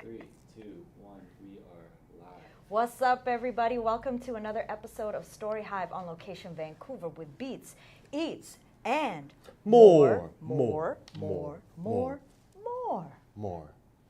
3, 2, 1, we are live. What's up, everybody? Welcome to another episode of StoryHive On Location, Vancouver, with beats, eats, and more.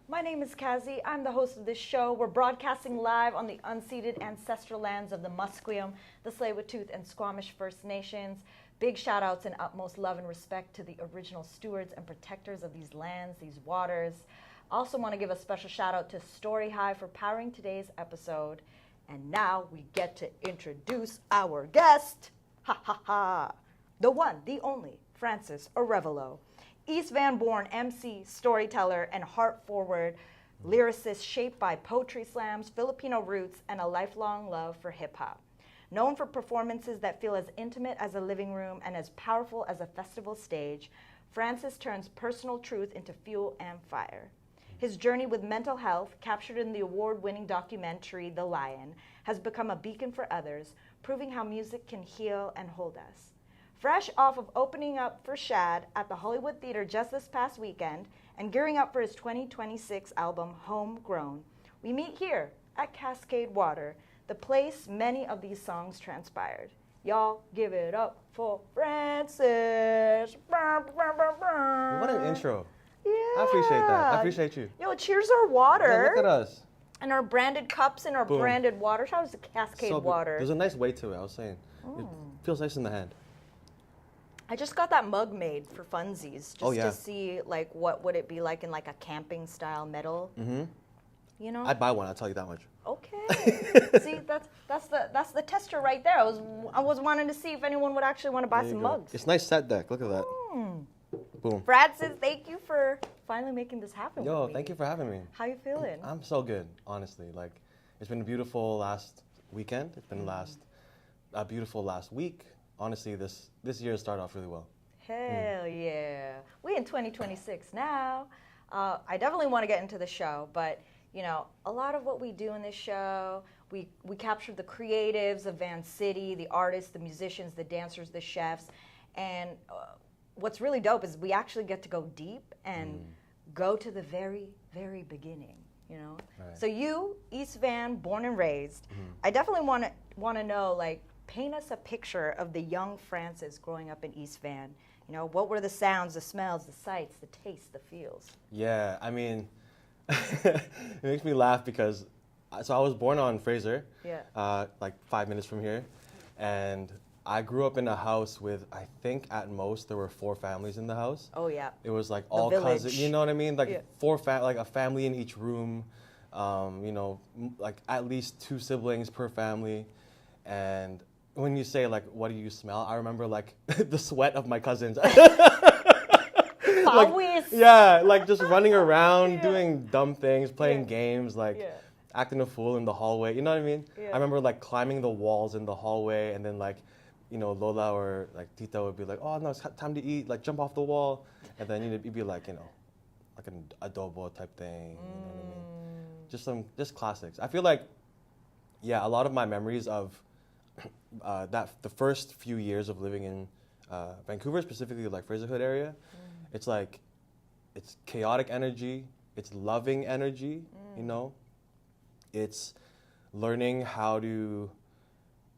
My name is Kazi. I'm the host of this show. We're broadcasting live on the unceded ancestral lands of the Musqueam, the Tsleil-Waututh, and Squamish First Nations. Big shout outs and utmost love and respect to the original stewards and protectors of these lands, these waters. Also want to give a special shout out to StoryHive for powering today's episode. And now we get to introduce our guest. Ha ha ha. The one, the only, Francis Arevalo. East Van born MC, storyteller, and heart-forward lyricist shaped by poetry slams, Filipino roots, and a lifelong love for hip-hop. Known for performances that feel as intimate as a living room and as powerful as a festival stage, Francis turns personal truth into fuel and fire. His journey with mental health, captured in the award-winning documentary The Lion, has become a beacon for others, proving how music can heal and hold us. Fresh off of opening up for Shad at the Hollywood Theater just this past weekend and gearing up for his 2026 album, Homegrown, we meet here at Cascade Water, the place many of these songs transpired. Y'all give it up for Francis. What an intro. Yeah. I appreciate that. I appreciate you. Yo, cheers our water. Yeah, look at us. And our branded cups and our Boom. branded water. How is the Cascade Water? There's a nice weight to it, I was saying. It feels nice in the hand. I just got that mug made for funsies, just yeah. to see like what would it be like in like a camping style metal. Mm-hmm. You know? I'd buy one, I'll tell you that much. Okay. See, that's the tester right there. I was wanting to see if anyone would actually want to buy some mugs. It's nice set deck. Look at that. Boom. Francis, thank you for finally making this happen. Yo, with me. thank you for having me. How you feeling? I'm so good, honestly. Like, it's been a beautiful last weekend. It's been a beautiful last week. Honestly, this year started off really well. Hell yeah. We in 2026 now. I definitely want to get into the show, but you know, a lot of what we do in this show, we capture the creatives of Van City, the artists, the musicians, the dancers, the chefs, and what's really dope is we actually get to go deep and go to the very, very beginning, you know? Right. So you, East Van, born and raised, I definitely want to know, like, paint us a picture of the young Francis growing up in East Van. You know, what were the sounds, the smells, the sights, the tastes, the feels? Yeah, I mean, it makes me laugh because, so I was born on Fraser, like 5 minutes from here, and I grew up in a house with, I think at most there were 4 families in the house. Oh yeah. It was like all cousins, you know what I mean? Like like a family in each room, you know, like at least 2 siblings per family. And when you say like, what do you smell? I remember like the sweat of my cousins. Like just running around, doing dumb things, playing games, like acting a fool in the hallway. You know what I mean? Yeah. I remember like climbing the walls in the hallway, and then like, you know, Lola or like Tita would be like, oh no, it's time to eat, like jump off the wall. And then you'd be like, you know, like an adobo type thing. You know what I mean? Just classics. I feel like, a lot of my memories of the first few years of living in Vancouver, specifically like Fraser Hood area, it's like, it's chaotic energy, it's loving energy, you know? It's learning how to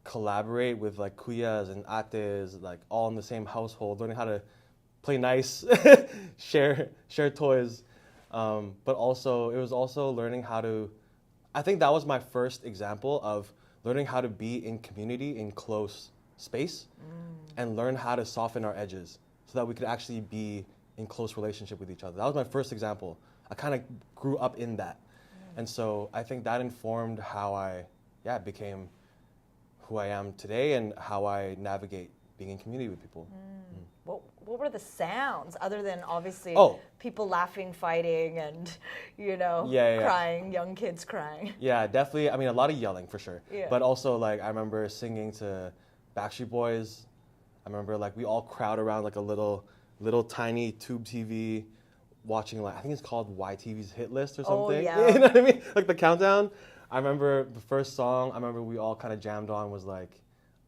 collaborate with like kuyas and ates, like all in the same household, learning how to play nice, share toys. But also, it was also learning how to, I think that was my first example of learning how to be in community, in close space, and learn how to soften our edges so that we could actually be in close relationship with each other. That was my first example. I kind of grew up in that. And so I think that informed how I became who I am today and how I navigate being in community with people. What were the sounds other than obviously people laughing, fighting, and you know, crying, young kids crying? Yeah, definitely. I mean, a lot of yelling for sure. Yeah. But also, like, I remember singing to Backstreet Boys. I remember like we all crowd around like a little tiny tube TV, watching like I think it's called YTV's Hit List or something. Oh yeah. You know what I mean? Like the countdown. I remember the first song. I remember we all kind of jammed on was like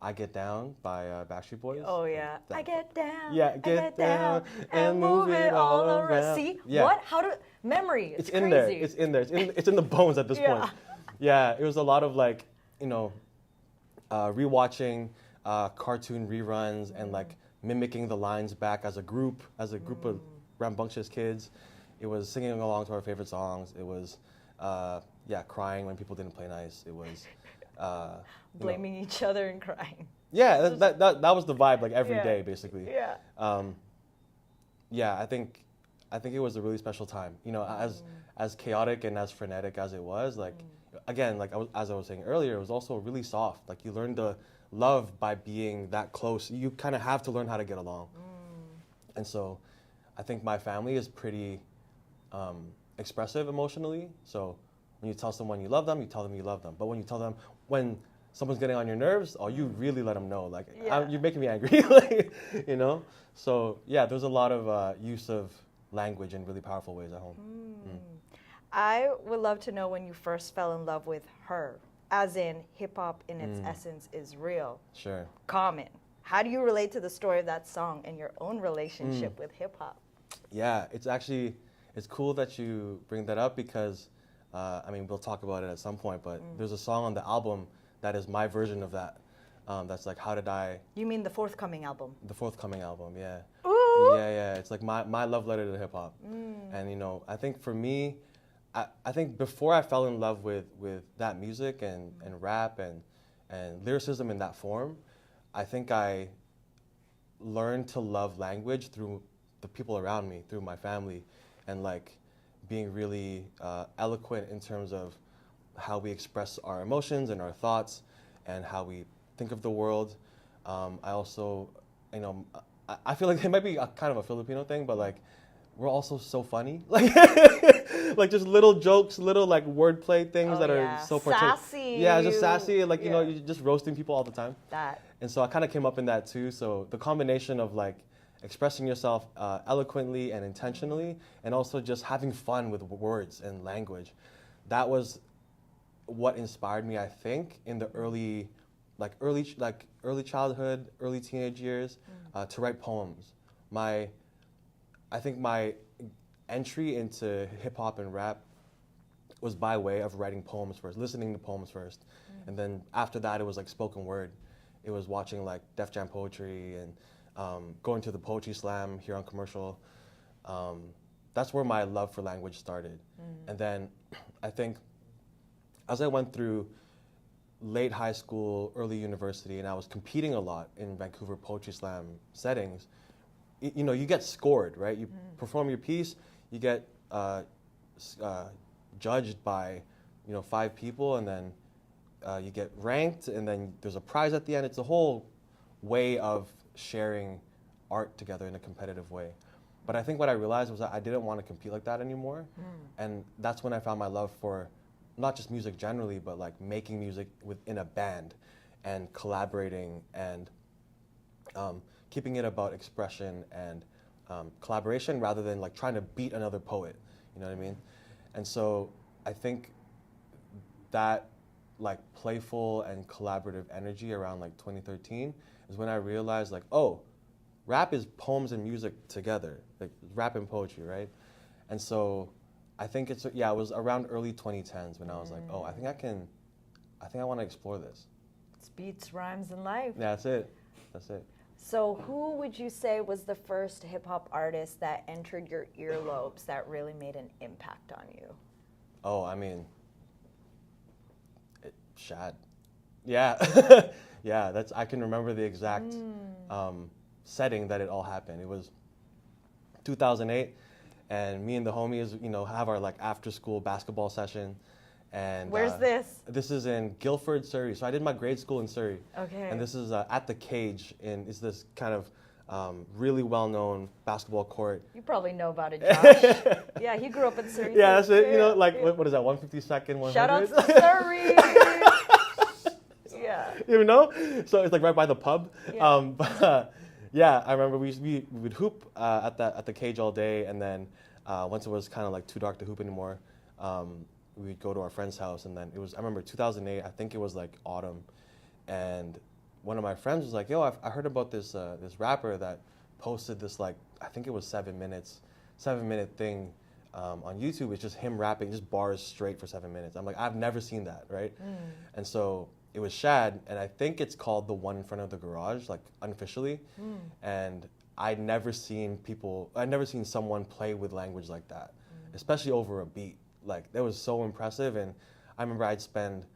I Get Down by Backstreet Boys. Oh, yeah. I get down. Yeah, get down and move it all around. See? Yeah. What? How do... Memory. It's in crazy. there. It's in there. It's in the bones at this point. Yeah, it was a lot of like, rewatching cartoon reruns and like mimicking the lines back as a group of rambunctious kids. It was singing along to our favorite songs. It was, crying when people didn't play nice. It was blaming each other and crying. Yeah, that was the vibe like every day basically. Yeah. I think it was a really special time. As chaotic and as frenetic as it was, like again, like as I was saying earlier, it was also really soft. Like you learned to love by being that close. You kind of have to learn how to get along. And so I think my family is pretty expressive emotionally. So when you tell someone you love them, you tell them you love them. But when you tell them when someone's getting on your nerves, you really let them know. Like, you're making me angry, So, there's a lot of use of language in really powerful ways at home. I would love to know when you first fell in love with her, as in hip-hop in its essence is real. Sure. Common. How do you relate to the story of that song and your own relationship with hip-hop? Yeah, it's cool that you bring that up because, we'll talk about it at some point, but there's a song on the album that is my version of that. That's like, how did I... You mean the forthcoming album? The forthcoming album, yeah. Ooh! Yeah. It's like my love letter to hip hop. And, I think for me, I think before I fell in love with that music and rap and lyricism in that form, I think I learned to love language through the people around me, through my family, and like being really eloquent in terms of how we express our emotions and our thoughts and how we think of the world. I also, I feel like it might be kind of a Filipino thing, but like we're also so funny, like just little jokes, little like wordplay things that are so sassy. Yeah, just sassy, like you're just roasting people all the time. That. And so I kind of came up in that too. So the combination of like expressing yourself eloquently and intentionally, and also just having fun with words and language, that was what inspired me, I think, in the early childhood, early teenage years, to write poems. I think my entry into hip hop and rap was by way of writing poems first, listening to poems first, and then after that it was like spoken word. It was watching like Def Jam poetry and going to the poetry slam here on Commercial. That's where my love for language started. And then I think as I went through late high school, early university, and I was competing a lot in Vancouver poetry slam settings, you get scored, right? You perform your piece, you get judged by 5 people, and then you get ranked, and then there's a prize at the end. It's a whole way of sharing art together in a competitive way. But I think what I realized was that I didn't want to compete like that anymore. And that's when I found my love for not just music generally, but like making music within a band and collaborating and keeping it about expression and collaboration rather than like trying to beat another poet. You know what I mean? And so I think that like playful and collaborative energy around like 2013 is when I realized like, oh, rap is poems and music together, like rap and poetry, right? And so I think it was around early 2010s when I was like, oh, I think I want to explore this. It's beats, rhymes, and life. Yeah, that's it. So who would you say was the first hip-hop artist that entered your earlobes that really made an impact on you? Oh, Shad. Yeah. Yeah, I can remember the exact setting that it all happened. It was 2008, and me and the homies, have our like after-school basketball session. And where's this? This is in Guildford, Surrey. So I did my grade school in Surrey. Okay. And this is at the Cage, and it's this kind of really well-known basketball court. You probably know about it, Josh. Yeah, he grew up in Surrey. Yeah, that's it. What is that? 152nd, 100. Shout out to Surrey. Yeah. You know? So it's like right by the pub. Yeah. I remember we would hoop at the Cage all day, and then once it was kind of like too dark to hoop anymore, we'd go to our friend's house, and then I remember 2008, I think it was like autumn, and one of my friends was like, yo, I heard about this this rapper that posted this, like, I think it was 7-minute thing on YouTube. It's just him rapping, just bars straight for 7 minutes. I'm like, I've never seen that, right? And so it was Shad, and I think it's called The One in Front of the Garage, like unofficially. And I'd never seen someone play with language like that, especially over a beat. Like, that was so impressive. And I remember I'd spend,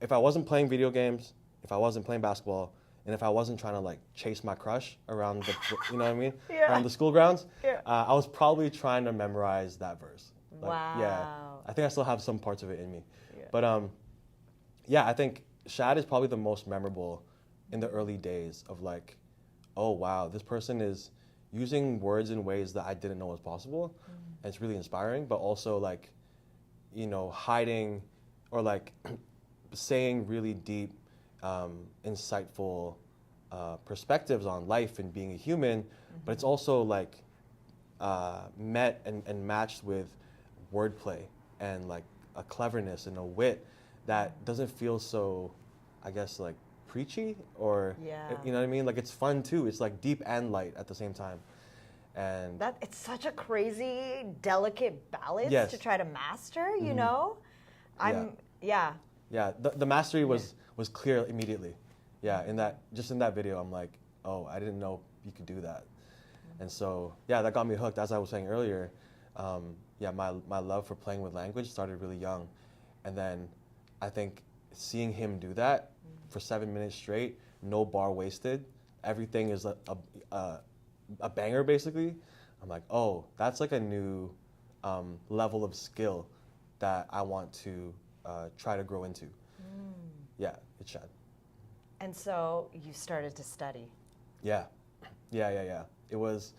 if I wasn't playing video games, if I wasn't playing basketball, and if I wasn't trying to like chase my crush around the, you know what I mean? Yeah. Around the school grounds, Yeah. I was probably trying to memorize that verse. Like, Wow. Yeah, I think I still have some parts of it in me. Yeah. But yeah, I think Shad is probably the most memorable in the early days of like, oh wow, this person is using words in ways that I didn't know was possible. And it's really inspiring, but also like, you know, hiding or like saying really deep, insightful perspectives on life and being a human, but it's also like met and matched with wordplay and like a cleverness and a wit that doesn't feel so, I guess, like preachy or, you know what I mean? Like, it's fun too. It's like deep and light at the same time. And that it's such a crazy, delicate balance Yes. to try to master, you know? Yeah, the mastery was clear immediately. Yeah, in that video, I'm like, oh, I didn't know you could do that. And so, yeah, that got me hooked. As I was saying earlier, yeah, my love for playing with language started really young. And then I think seeing him do that for 7 minutes straight, no bar wasted, everything is a banger basically. I'm like, oh, that's like a new level of skill that I want to try to grow into. Yeah, it's Shad. And so you started to study. Yeah. It was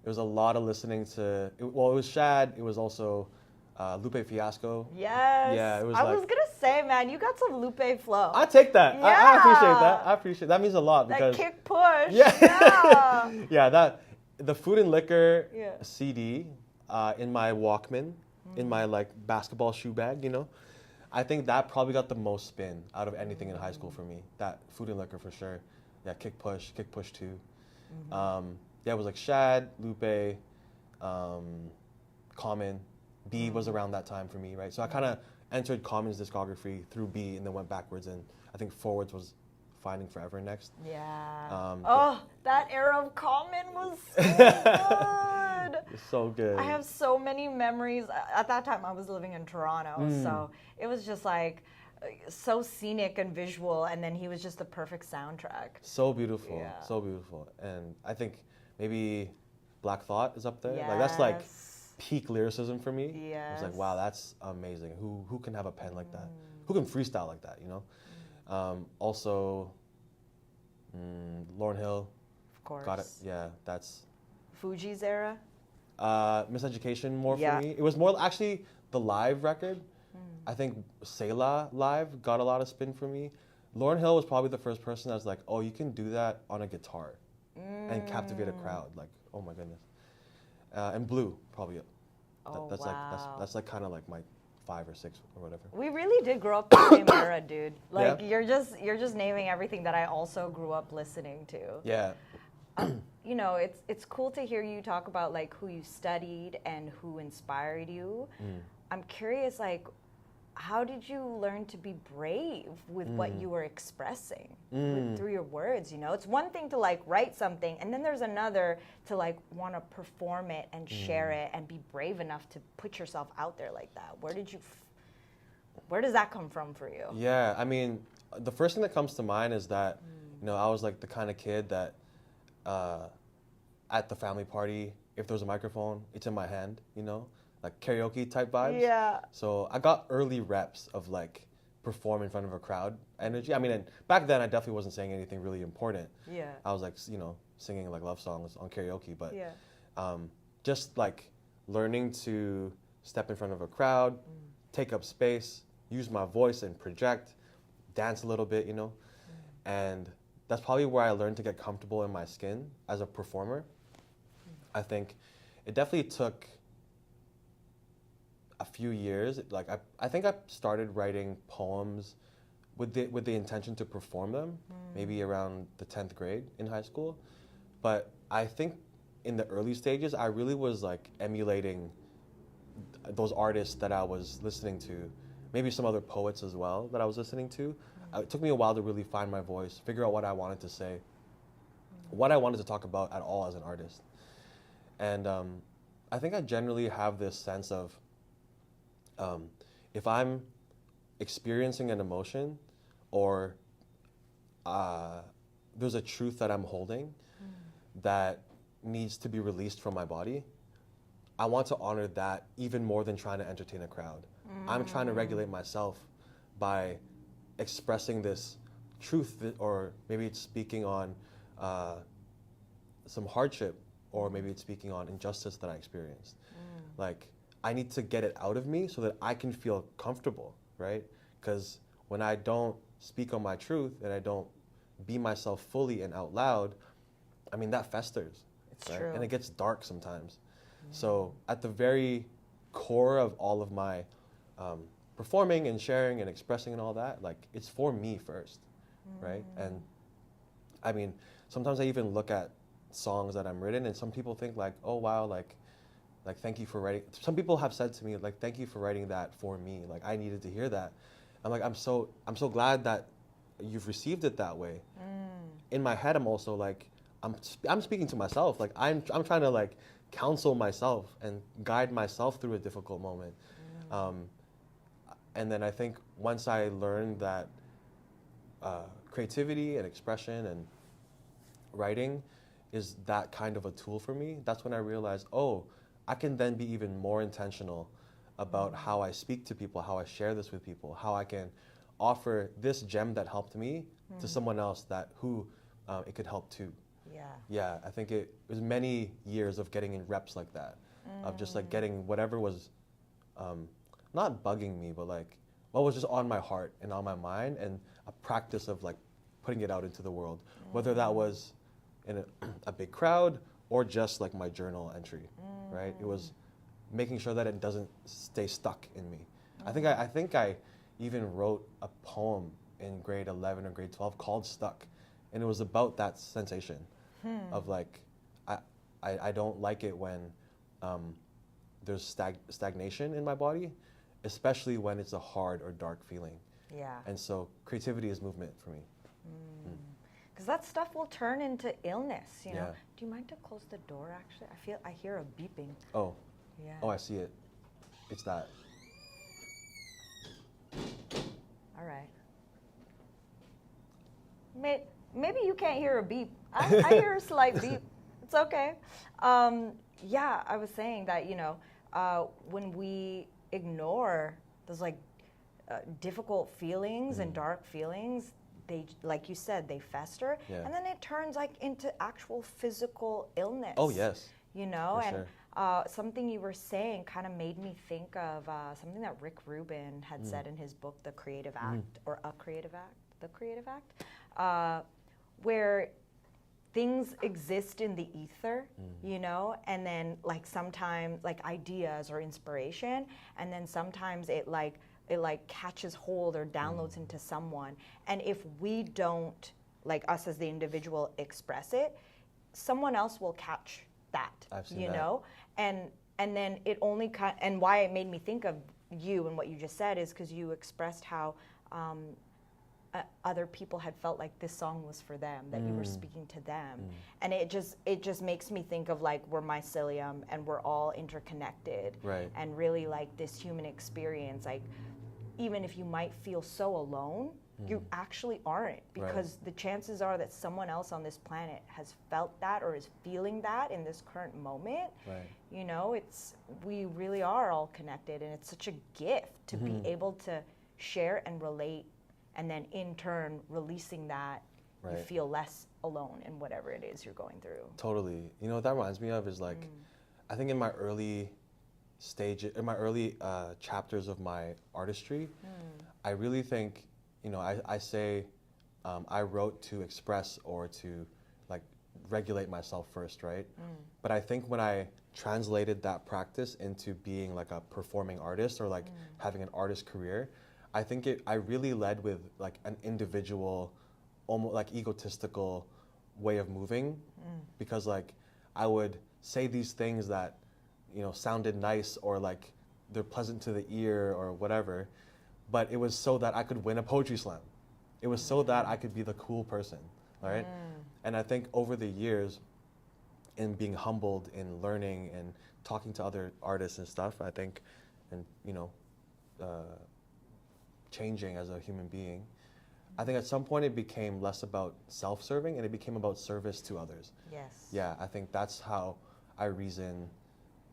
a lot of listening to. Well, it was Shad. It was also Lupe Fiasco. Yes. Yeah, it was. I was gonna say, man, you got some Lupe flow. I take that. Yeah. I appreciate that. I appreciate that. Means a lot because that kick push. Yeah. Yeah. That the Food and Liquor Yeah. CD in my Walkman, in my like basketball shoe bag, you know. I think that probably got the most spin out of anything in high school for me. That Food and Liquor for sure. Yeah, Kick Push 2. Yeah, it was like Shad, Lupe, Common. B was around that time for me, right? So I kind of entered Common's discography through B and then went backwards, and I think forwards was Finding Forever next. Yeah. That era of Common was so good. So good. I have so many memories. At that time, I was living in Toronto, so it was just like so scenic and visual, and then he was just the perfect soundtrack. So beautiful, Yeah. so beautiful. And I think maybe Black Thought is up there. Yes. Like that's like peak lyricism for me. Yes. I was like, wow, that's amazing. Who can have a pen like that? Who can freestyle like that, you know? Also, Lauryn Hill. Of course. Got it. Yeah, that's Fuji's era. Miseducation more for me. It was more actually the live record. I think Selah live got a lot of spin for me. Lauryn Hill was probably the first person that was like, oh, you can do that on a guitar and captivate a crowd. Like, oh my goodness. And Blue, probably. That's like kind of like my 5 or 6 or whatever. We really did grow up in the same era, dude. Like Yeah. you're just naming everything that I also grew up listening to. Yeah. You know, it's cool to hear you talk about like who you studied and who inspired you. I'm curious, like, how did you learn to be brave with what you were expressing through your words? You know, it's one thing to like write something, and then there's another to like want to perform it and share it and be brave enough to put yourself out there like that. Where does that come from for you? Yeah, I mean, the first thing that comes to mind is that, you know, I was like the kind of kid that at the family party, if there was a microphone, it's in my hand, you know? Like karaoke type vibes. Yeah. So I got early reps of like perform in front of a crowd energy. I mean, and back then I definitely wasn't saying anything really important. Yeah. I was like, you know, singing like love songs on karaoke, but just like learning to step in front of a crowd, take up space, use my voice and project, dance a little bit, you know? And that's probably where I learned to get comfortable in my skin as a performer. I think it definitely took a few years. Like I think I started writing poems with the intention to perform them, maybe around the 10th grade in high school. But I think in the early stages, I really was like emulating those artists that I was listening to, maybe some other poets as well that I was listening to. It took me a while to really find my voice, figure out what I wanted to say, what I wanted to talk about at all as an artist. And I think I generally have this sense of if I'm experiencing an emotion or there's a truth that I'm holding that needs to be released from my body, I want to honor that even more than trying to entertain a crowd. I'm trying to regulate myself by expressing this truth or maybe it's speaking on some hardship, or maybe it's speaking on injustice that I experienced. Like, I need to get it out of me so that I can feel comfortable, right? Because when I don't speak on my truth and I don't be myself fully and out loud, I mean, that festers. It's right? true. And it gets dark sometimes. So at the very core of all of my performing and sharing and expressing and all that, like, it's for me first, right? And I mean, sometimes I even look at songs that I'm written and some people think like, oh wow, like thank you for writing. Some people have said to me like, thank you for writing that for me. Like, I needed to hear that. I'm like, I'm so glad that you've received it that way. In my head, I'm also like, I'm speaking to myself. Like, I'm trying to like counsel myself and guide myself through a difficult moment. And then I think once I learned that creativity and expression and writing is that kind of a tool for me, that's when I realized, oh, I can then be even more intentional about how I speak to people, how I share this with people, how I can offer this gem that helped me to someone else who it could help too. Yeah, I think it was many years of getting in reps like that, of just like getting whatever was not bugging me, but like what was just on my heart and on my mind, and a practice of like putting it out into the world, whether that was in a big crowd or just like my journal entry, right? It was making sure that it doesn't stay stuck in me. I think I even wrote a poem in grade 11 or grade 12 called Stuck, and it was about that sensation of like, I don't like it when there's stagnation in my body, especially when it's a hard or dark feeling. Yeah. And so creativity is movement for me. Because that stuff will turn into illness, you know. Yeah. Do you mind to close the door, actually? I hear a beeping. Oh. Yeah. Oh, I see it. It's that. All right. Maybe you can't hear a beep. I hear a slight beep. It's okay. Yeah, I was saying that, you know, when we ignore those like difficult feelings and dark feelings, they, like you said, they fester, and then it turns like into actual physical illness. Oh yes. You know, For and sure. something you were saying kind of made me think of something that Rick Rubin had said in his book, The Creative Act, or The Creative Act, where things exist in the ether, you know, and then like sometimes like ideas or inspiration, and then sometimes it catches hold or downloads into someone. And if we don't, like us as the individual, express it, someone else will catch that. I've seen you that. know, and then it only and why it made me think of you and what you just said is because you expressed how other people had felt like this song was for them, that you were speaking to them, and it just makes me think of like we're mycelium and we're all interconnected, Right. and really like this human experience, like even if you might feel so alone, you actually aren't, because the chances are that someone else on this planet has felt that or is feeling that in this current moment. Right. You know, we really are all connected, and it's such a gift to be able to share and relate, and then in turn releasing that, you feel less alone in whatever it is you're going through. Totally. You know what that reminds me of is like, I think in my early chapters of my artistry, I really think, you know, I say I wrote to express or to like regulate myself first, right? But I think when I translated that practice into being like a performing artist or like having an artist career, I think I really led with like an individual, almost like egotistical way of moving, because like I would say these things that, you know, sounded nice or like they're pleasant to the ear or whatever, but it was so that I could win a poetry slam. It was so that I could be the cool person, right? And I think over the years, in being humbled, in learning and talking to other artists and stuff, I think, and you know, changing as a human being, I think at some point it became less about self-serving and it became about service to others. Yes. Yeah, I think that's how I reason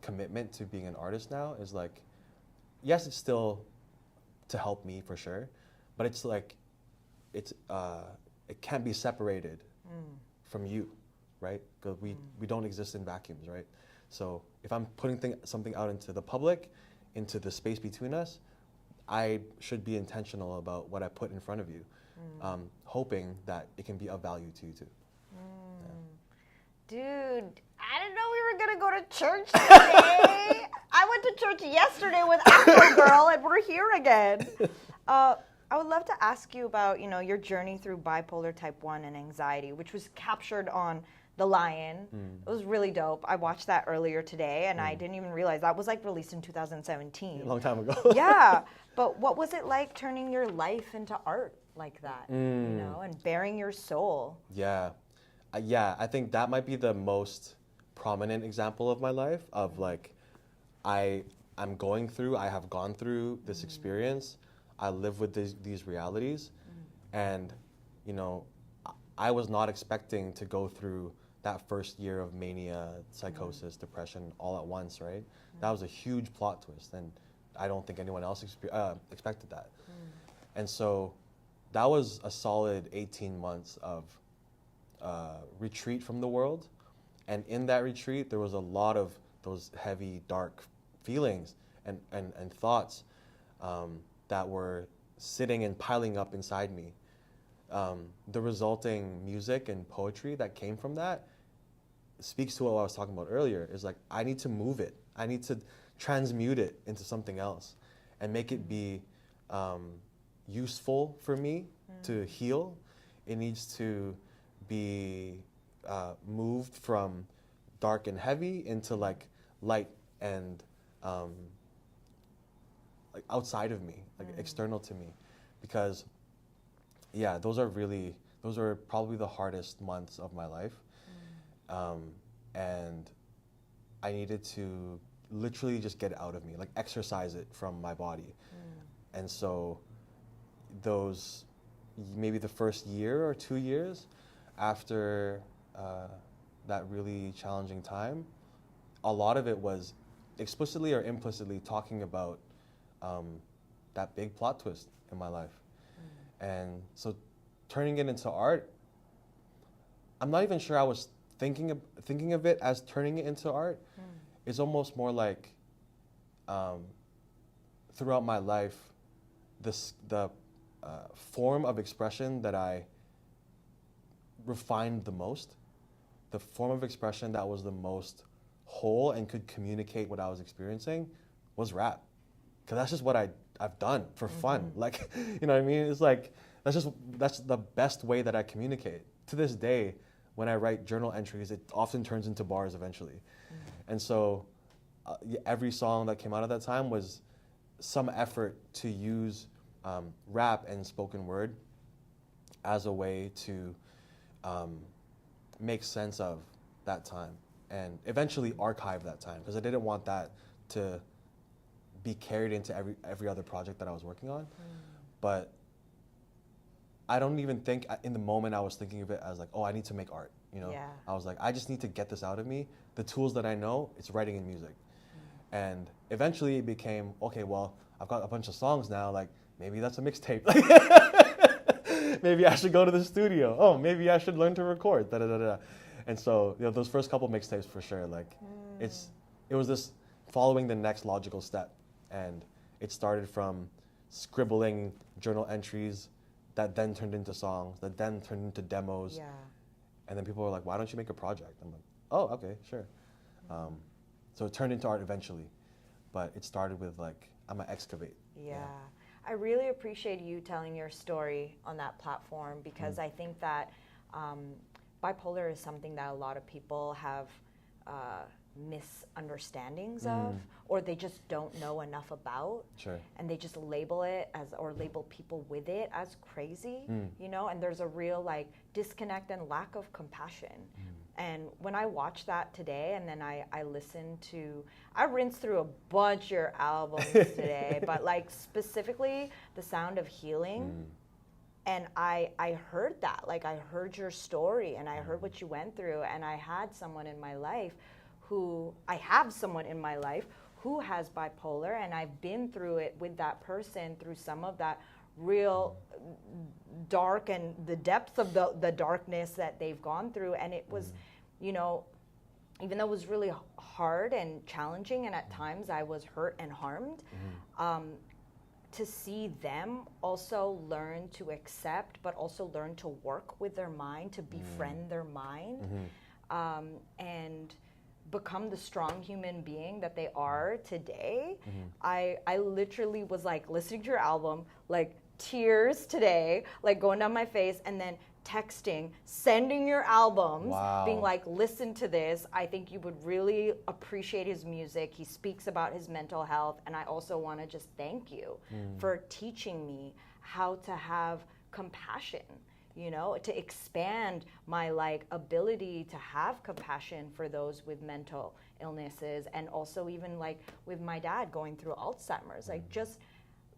commitment to being an artist now is like, yes, it's still to help me for sure, but it's like, it can't be separated from you, right? Because we don't exist in vacuums, right? So if I'm putting something out into the public, into the space between us, I should be intentional about what I put in front of you, hoping that it can be of value to you too. Yeah. Dude, I didn't know we were gonna go to church today. I went to church yesterday with Afro Girl, and we're here again. I would love to ask you about, you know, your journey through bipolar type 1 and anxiety, which was captured on The Lion. It was really dope. I watched that earlier today, and I didn't even realize that was like released in 2017. A long time ago. Yeah, but what was it like turning your life into art like that, you know, and bearing your soul? Yeah. Yeah, I think that might be the most prominent example of my life of like, I have gone through this experience. I live with these realities, and you know, I was not expecting to go through that first year of mania, psychosis, depression all at once, right? That was a huge plot twist, and I don't think anyone else expected that. And so that was a solid 18 months of retreat from the world, and in that retreat there was a lot of those heavy, dark feelings and thoughts that were sitting and piling up inside me. The resulting music and poetry that came from that speaks to what I was talking about earlier, is like, I need to move it. I need to transmute it into something else and make it be useful for me to heal. It needs to be moved from dark and heavy into like light and like outside of me, like external to me, because yeah, those are probably the hardest months of my life, and I needed to literally just get it out of me, like exercise it from my body. And so those, maybe the first year or 2 years after that really challenging time, a lot of it was explicitly or implicitly talking about that big plot twist in my life. And so turning it into art, I'm not even sure I was thinking of it as turning it into art. It's almost more like throughout my life, the form of expression that I refined the most, the form of expression that was the most whole and could communicate what I was experiencing, was rap. Because that's just what I've done for fun. Like, you know what I mean? It's like, that's the best way that I communicate. To this day, when I write journal entries, it often turns into bars eventually. And so every song that came out of that time was some effort to use rap and spoken word as a way to make sense of that time and eventually archive that time, because I didn't want that to be carried into every other project that I was working on. But I don't even think in the moment I was thinking of it as like, oh, I need to make art, you know? Yeah. I was like, I just need to get this out of me. The tools that I know, it's writing and music. And eventually it became, okay, well, I've got a bunch of songs now, like maybe that's a mixtape. Maybe I should go to the studio. Oh, maybe I should learn to record. Da, da, da, da. And so, you know, those first couple mixtapes for sure, like it was this following the next logical step. And it started from scribbling journal entries that then turned into songs, that then turned into demos. Yeah. And then people were like, why don't you make a project? I'm like, oh, okay, sure. So it turned into art eventually. But it started with like, I'm gonna excavate. Yeah. I really appreciate you telling your story on that platform, because I think that bipolar is something that a lot of people have misunderstandings of, or they just don't know enough about. Sure. And they just label it as, or label people with it as crazy, you know, and there's a real like disconnect and lack of compassion. And when I watched that today, and then I listened to, I rinsed through a bunch of your albums today, but like specifically The Sound of Healing. And I heard that, like I heard your story and I heard what you went through, and I have someone in my life who has bipolar, and I've been through it with that person, through some of that real dark and the depths of the darkness that they've gone through. And it was, you know, even though it was really hard and challenging, and at times I was hurt and harmed, to see them also learn to accept, but also learn to work with their mind, to befriend their mind, and become the strong human being that they are today. I literally was like listening to your album, like tears today, like going down my face, and then texting, sending your albums, being like, listen to this. I think you would really appreciate his music. He speaks about his mental health. And I also want to just thank you for teaching me how to have compassion, you know, to expand my like ability to have compassion for those with mental illnesses. And also even like with my dad going through Alzheimer's, like just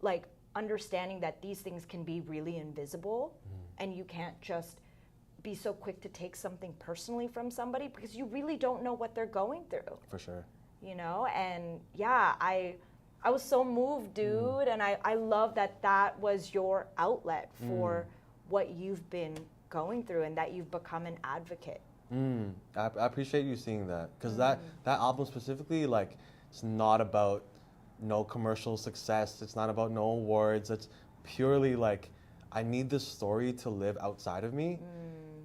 like understanding that these things can be really invisible, and you can't just be so quick to take something personally from somebody, because you really don't know what they're going through. For sure. You know, and yeah, I was so moved, dude, and I love that that was your outlet for what you've been going through, and that you've become an advocate. I appreciate you seeing that, because that album specifically, like, it's not about no commercial success, it's not about no awards, it's purely like, I need this story to live outside of me.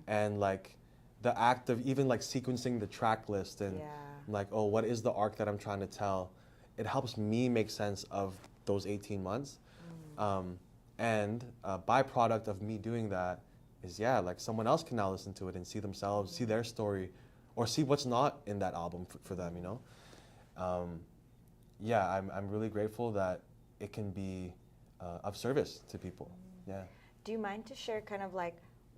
And like the act of even like sequencing the track list and like, oh, what is the arc that I'm trying to tell? It helps me make sense of those 18 months. And a byproduct of me doing that is, like someone else can now listen to it and see themselves, see their story, or see what's not in that album for them, you know? I'm really grateful that it can be of service to people. Do you mind to share kind of like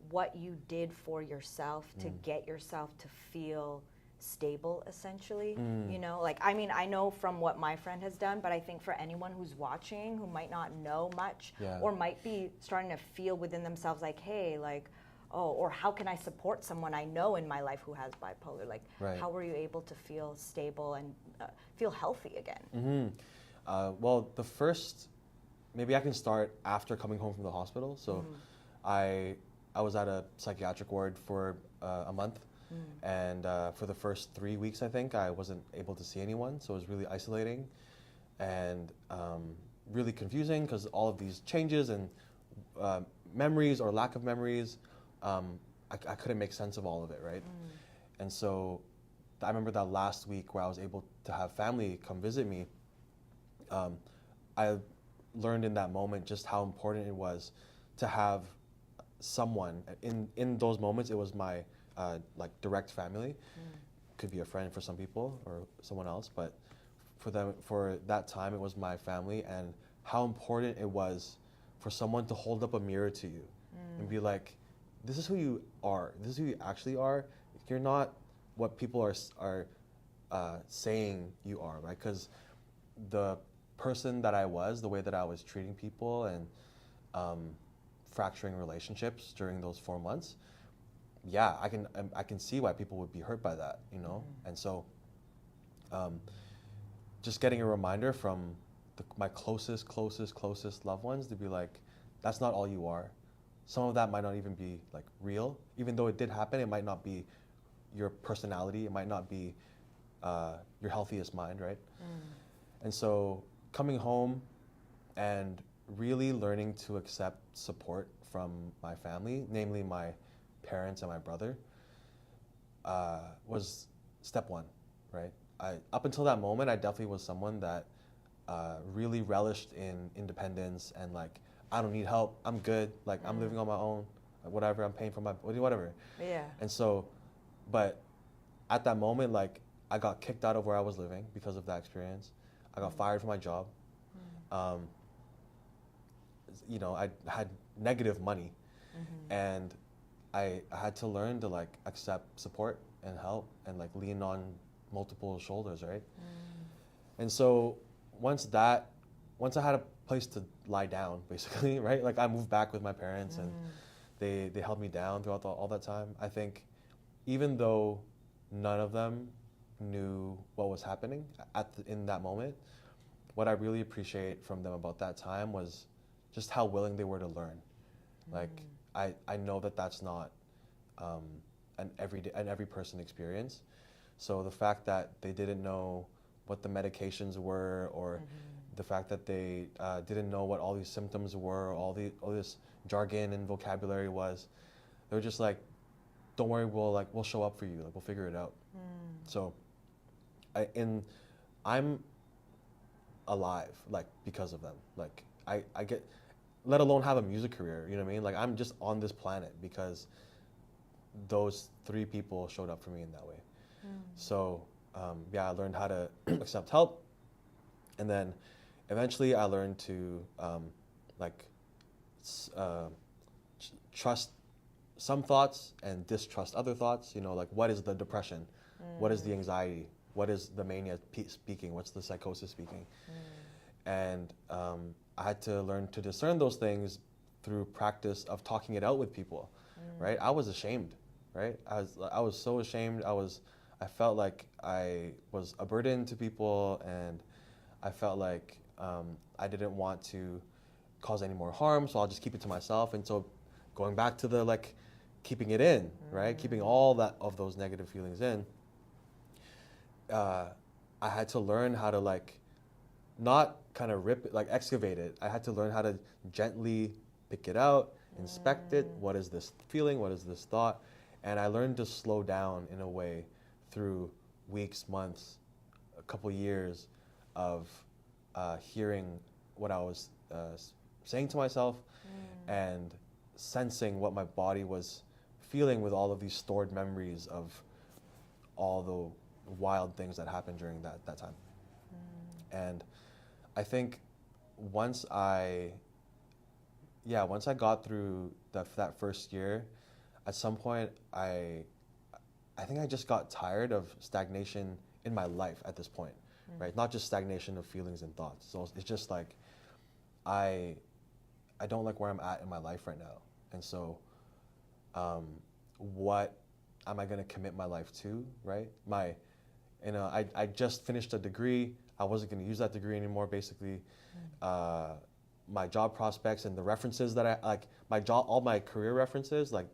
what you did for yourself to get yourself to feel stable, essentially? You know, like, I mean, I know from what my friend has done, but I think for anyone who's watching who might not know much, or might be starting to feel within themselves like, hey, like, oh, or how can I support someone I know in my life who has bipolar? Like, how were you able to feel stable and feel healthy again? Well, the first, maybe I can start after coming home from the hospital. So I was at a psychiatric ward for a month. And for the first 3 weeks, I think, I wasn't able to see anyone. So it was really isolating and really confusing, because all of these changes and memories or lack of memories, I couldn't make sense of all of it, right? And so I remember that last week where I was able to have family come visit me, I learned in that moment just how important it was to have someone. In those moments, it was my like direct family. Could be a friend for some people or someone else, but for that time, it was my family, and how important it was for someone to hold up a mirror to you and be like, this is who you are. This is who you actually are. You're not what people are saying you are, right? Because the person that I was, the way that I was treating people and fracturing relationships during those 4 months, I can see why people would be hurt by that, you know? And so just getting a reminder from my closest loved ones to be like, that's not all you are. Some of that might not even be like real. Even though it did happen, it might not be your personality. It might not be your healthiest mind, right? And so coming home and really learning to accept support from my family, namely my parents and my brother, was step one, right? Up until that moment, I definitely was someone that really relished in independence and like, I don't need help, I'm good, like I'm living on my own, whatever, I'm paying for my, whatever. Yeah. And so, but at that moment, like I got kicked out of where I was living because of that experience. I got fired from my job. You know, I had negative money, and I had to learn to like accept support and help and like lean on multiple shoulders, right? And so once I had a place to lie down, basically, right? Like I moved back with my parents, and they held me down throughout all that time. I think even though none of them knew what was happening in that moment, what I really appreciate from them about that time was just how willing they were to learn. Like I know that that's not an every person experience. So the fact that they didn't know what the medications were, or the fact that they didn't know what all these symptoms were, all this jargon and vocabulary was, they were just like, "Don't worry, we'll show up for you. Like we'll figure it out." So, I'm alive like because of them. Like I get, let alone have a music career. You know what I mean? Like I'm just on this planet because those 3 people showed up for me in that way. So yeah, I learned how to accept help, and then eventually I learned to trust some thoughts and distrust other thoughts. You know, like what is the depression? What is the anxiety? What is the mania speaking? What's the psychosis speaking? And I had to learn to discern those things through practice of talking it out with people, right? I was ashamed, right? I was so ashamed. I felt like I was a burden to people, and I felt like I didn't want to cause any more harm, so I'll just keep it to myself. And so going back to the like keeping it in, right? Keeping all of those negative feelings in. I had to learn how to like not kind of rip it, like excavate it. I had to learn how to gently pick it out, inspect it. What is this feeling? What is this thought? And I learned to slow down in a way through weeks, months, a couple years of hearing what I was saying to myself and sensing what my body was feeling with all of these stored memories of all the wild things that happened during that time. And I think once I got through that first year, at some point I think I just got tired of stagnation in my life at this point, right? Not just stagnation of feelings and thoughts. So it's just like I don't like where I'm at in my life right now. And so what am I going to commit my life to, right? I just finished a degree. I wasn't going to use that degree anymore, basically. My job prospects and the references that all my career references, like,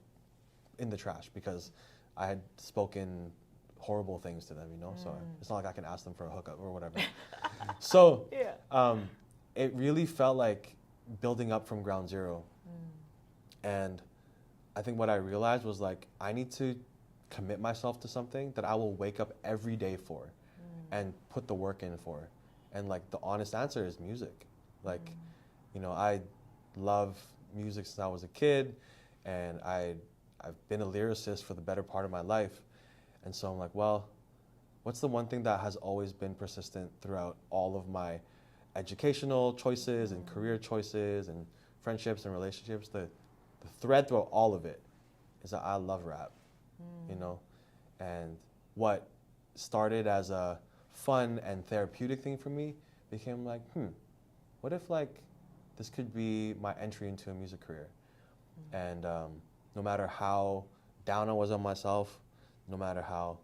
in the trash because I had spoken horrible things to them, you know? So it's not like I can ask them for a hookup or whatever. So it really felt like building up from ground zero. And I think what I realized was like, I need to commit myself to something that I will wake up every day for and put the work in for. And like the honest answer is music. Like, you know, I love music since I was a kid, and I've been a lyricist for the better part of my life. And so I'm like, well, what's the one thing that has always been persistent throughout all of my educational choices and career choices and friendships and relationships? The thread throughout all of it is that I love rap, you know? And what started as a fun and therapeutic thing for me became like, what if like this could be my entry into a music career? And no matter how down I was on myself, no matter how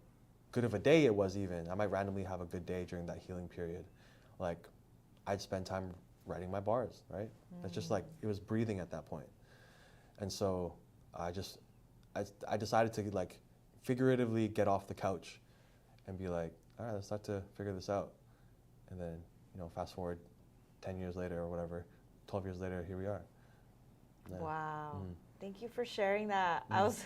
good of a day it was even, I might randomly have a good day during that healing period. Like, I'd spend time writing my bars, right? It's just like, it was breathing at that point. And so I decided to like figuratively get off the couch and be like, all right, let's start to figure this out. And then, you know, fast forward 10 years later or whatever, 12 years later, here we are. Yeah. Wow. Thank you for sharing that. I was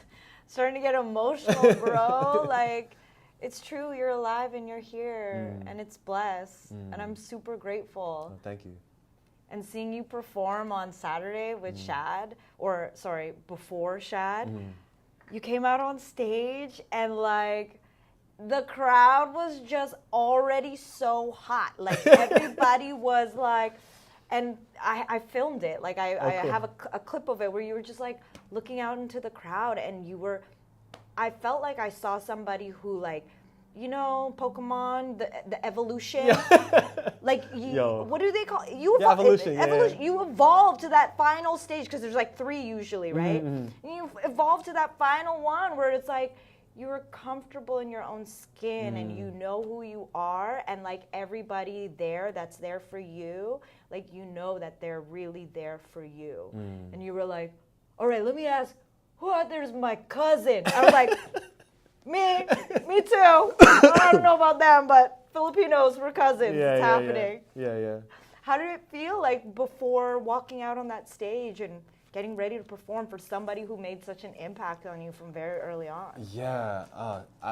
starting to get emotional, bro. Like, It's true. You're alive and you're here, and it's blessed. And I'm super grateful. Oh, thank you. And seeing you perform on Saturday with Shad, or sorry, before Shad, you came out on stage and like the crowd was just already so hot. Like everybody was like, and I filmed it. Like I have a clip of it where you were just like looking out into the crowd and you were, I felt like I saw somebody who like, you know, Pokemon, the evolution. Like, what do they call it? Evolution. Evolution. You evolve to that final stage because there's like 3 usually, right? And you evolve to that final one where it's like you're comfortable in your own skin and you know who you are, and like everybody there that's there for you, like you know that they're really there for you. And you were like, all right, let me ask, who out there is my cousin? I was like, me too. I don't know about them, but Filipinos, we're cousins. It's happening. Yeah. How did it feel like before walking out on that stage and getting ready to perform for somebody who made such an impact on you from very early on? Yeah,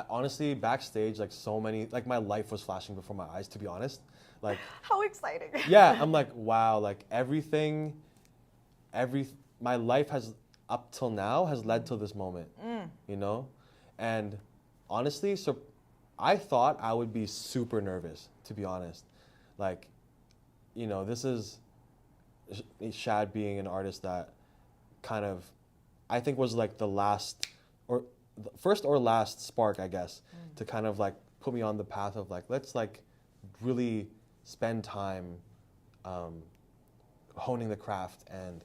honestly, backstage, like so many, like my life was flashing before my eyes, to be honest. Like, how exciting. Yeah, I'm like, wow, like my life has, up till now, has led to this moment, you know? And honestly, so I thought I would be super nervous, to be honest. Like, you know, this is Shad being an artist that kind of, I think was like the last, or the first or last spark, I guess, to kind of like put me on the path of like, let's like really spend time honing the craft and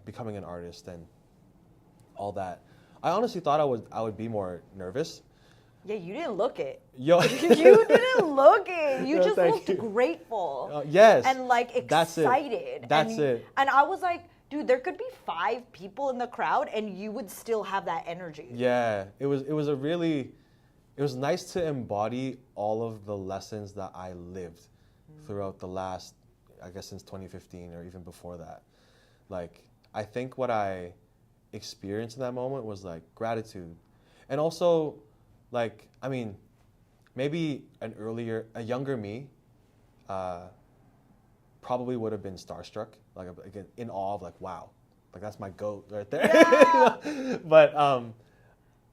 becoming an artist and all that. I honestly thought I would be more nervous. Yeah, you didn't look it. Yo. You didn't look it. You just looked grateful. Yes. And like excited. That's it. And I was like, dude, there could be 5 people in the crowd and you would still have that energy. Yeah. It was nice to embody all of the lessons that I lived throughout the last, I guess, since 2015 or even before that. Like, I think what I experienced in that moment was like gratitude. And also, like, I mean, maybe a younger me probably would have been starstruck, like in awe of like, wow, like that's my goat right there. Yeah. But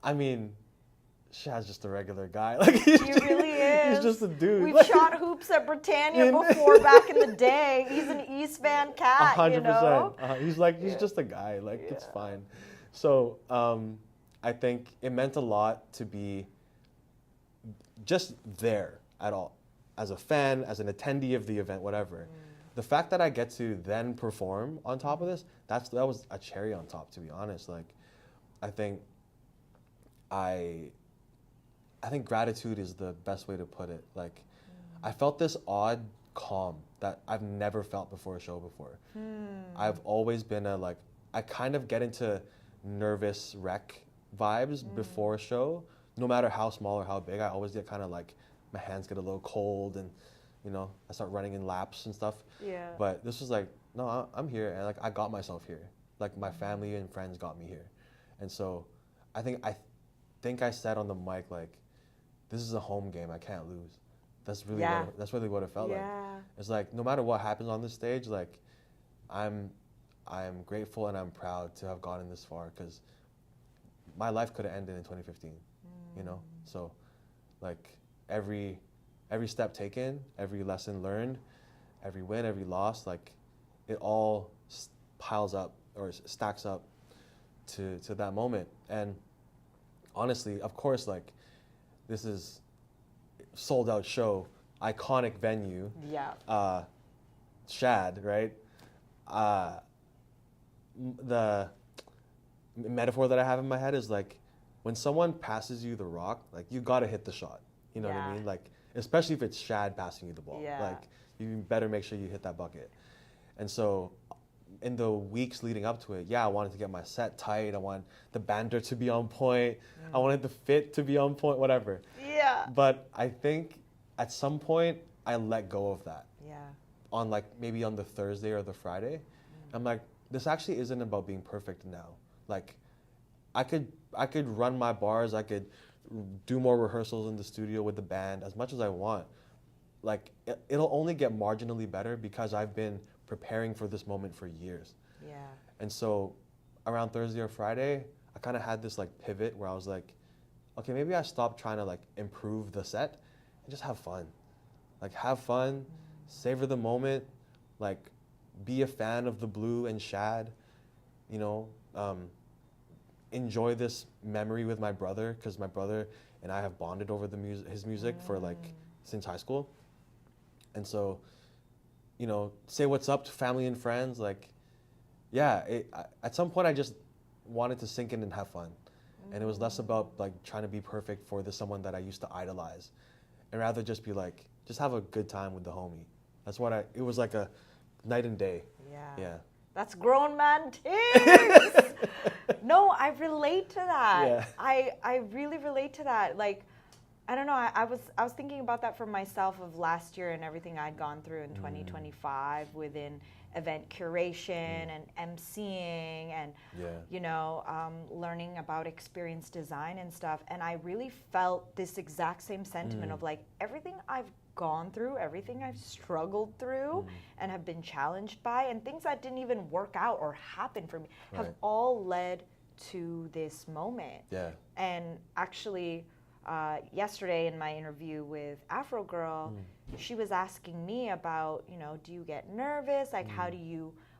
I mean, Shad's just a regular guy. Like he really is. He's just a dude. We've shot hoops at Britannia before back in the day. He's an East Van cat, 100%. You know? He's just a guy. Like it's fine. So I think it meant a lot to be just there at all, as a fan, as an attendee of the event, whatever. The fact that I get to then perform on top of this, that was a cherry on top, to be honest. Like, I think gratitude is the best way to put it. Like, I felt this odd calm that I've never felt before a show before. I've always been I kind of get into nervous wreck vibes before a show. No matter how small or how big, I always get kind of like, my hands get a little cold and, you know, I start running in laps and stuff. Yeah. But this was like, no, I'm here, and like I got myself here. Like my family and friends got me here. And so I think I said on the mic, like, this is a home game, I can't lose. That's really what it felt like. It's like, no matter what happens on this stage, like I'm grateful and I'm proud to have gotten this far, because my life could have ended in 2015, you know? So like every step taken, every lesson learned, every win, every loss, like it all piles up or stacks up to that moment. And honestly, of course, like this is sold out show, iconic venue. Yeah. Shad, right? The metaphor that I have in my head is like, when someone passes you the rock, like you gotta hit the shot. You know what I mean? Like, especially if it's Shad passing you the ball. Yeah. Like, you better make sure you hit that bucket. And so, in the weeks leading up to it, I wanted to get my set tight. I wanted the banter to be on point. I wanted the fit to be on point, whatever. Yeah. But I think at some point, I let go of that. Yeah. On like, maybe on the Thursday or the Friday. I'm like, this actually isn't about being perfect now. Like, I could run my bars, I could do more rehearsals in the studio with the band as much as I want. Like, it'll only get marginally better because I've been preparing for this moment for years. Yeah. And so around Thursday or Friday, I kind of had this like pivot where I was like, okay, maybe I stop trying to like improve the set and just have fun. Like, have fun, savor the moment, like be a fan of the Blue and Shad, you know, enjoy this memory with my brother, because my brother and I have bonded over his music for like since high school. And so, you know, say what's up to family and friends. Like, yeah, at some point I just wanted to sink in and have fun. And it was less about like trying to be perfect for someone that I used to idolize, and rather just be like, just have a good time with the homie. That's what it was like a night and day. Yeah. That's grown man things. No, I relate to that. Yeah. I really relate to that. Like, I don't know, I was thinking about that for myself of last year and everything I'd gone through in 2025 within event curation and emceeing and, you know, learning about experience design and stuff. And I really felt this exact same sentiment of like, everything I've gone through, everything I've struggled through and have been challenged by, and things that didn't even work out or happen for me have all led to this moment. Yeah. And actually, yesterday in my interview with Afro Girl, she was asking me about, you know, do you get nervous? Like,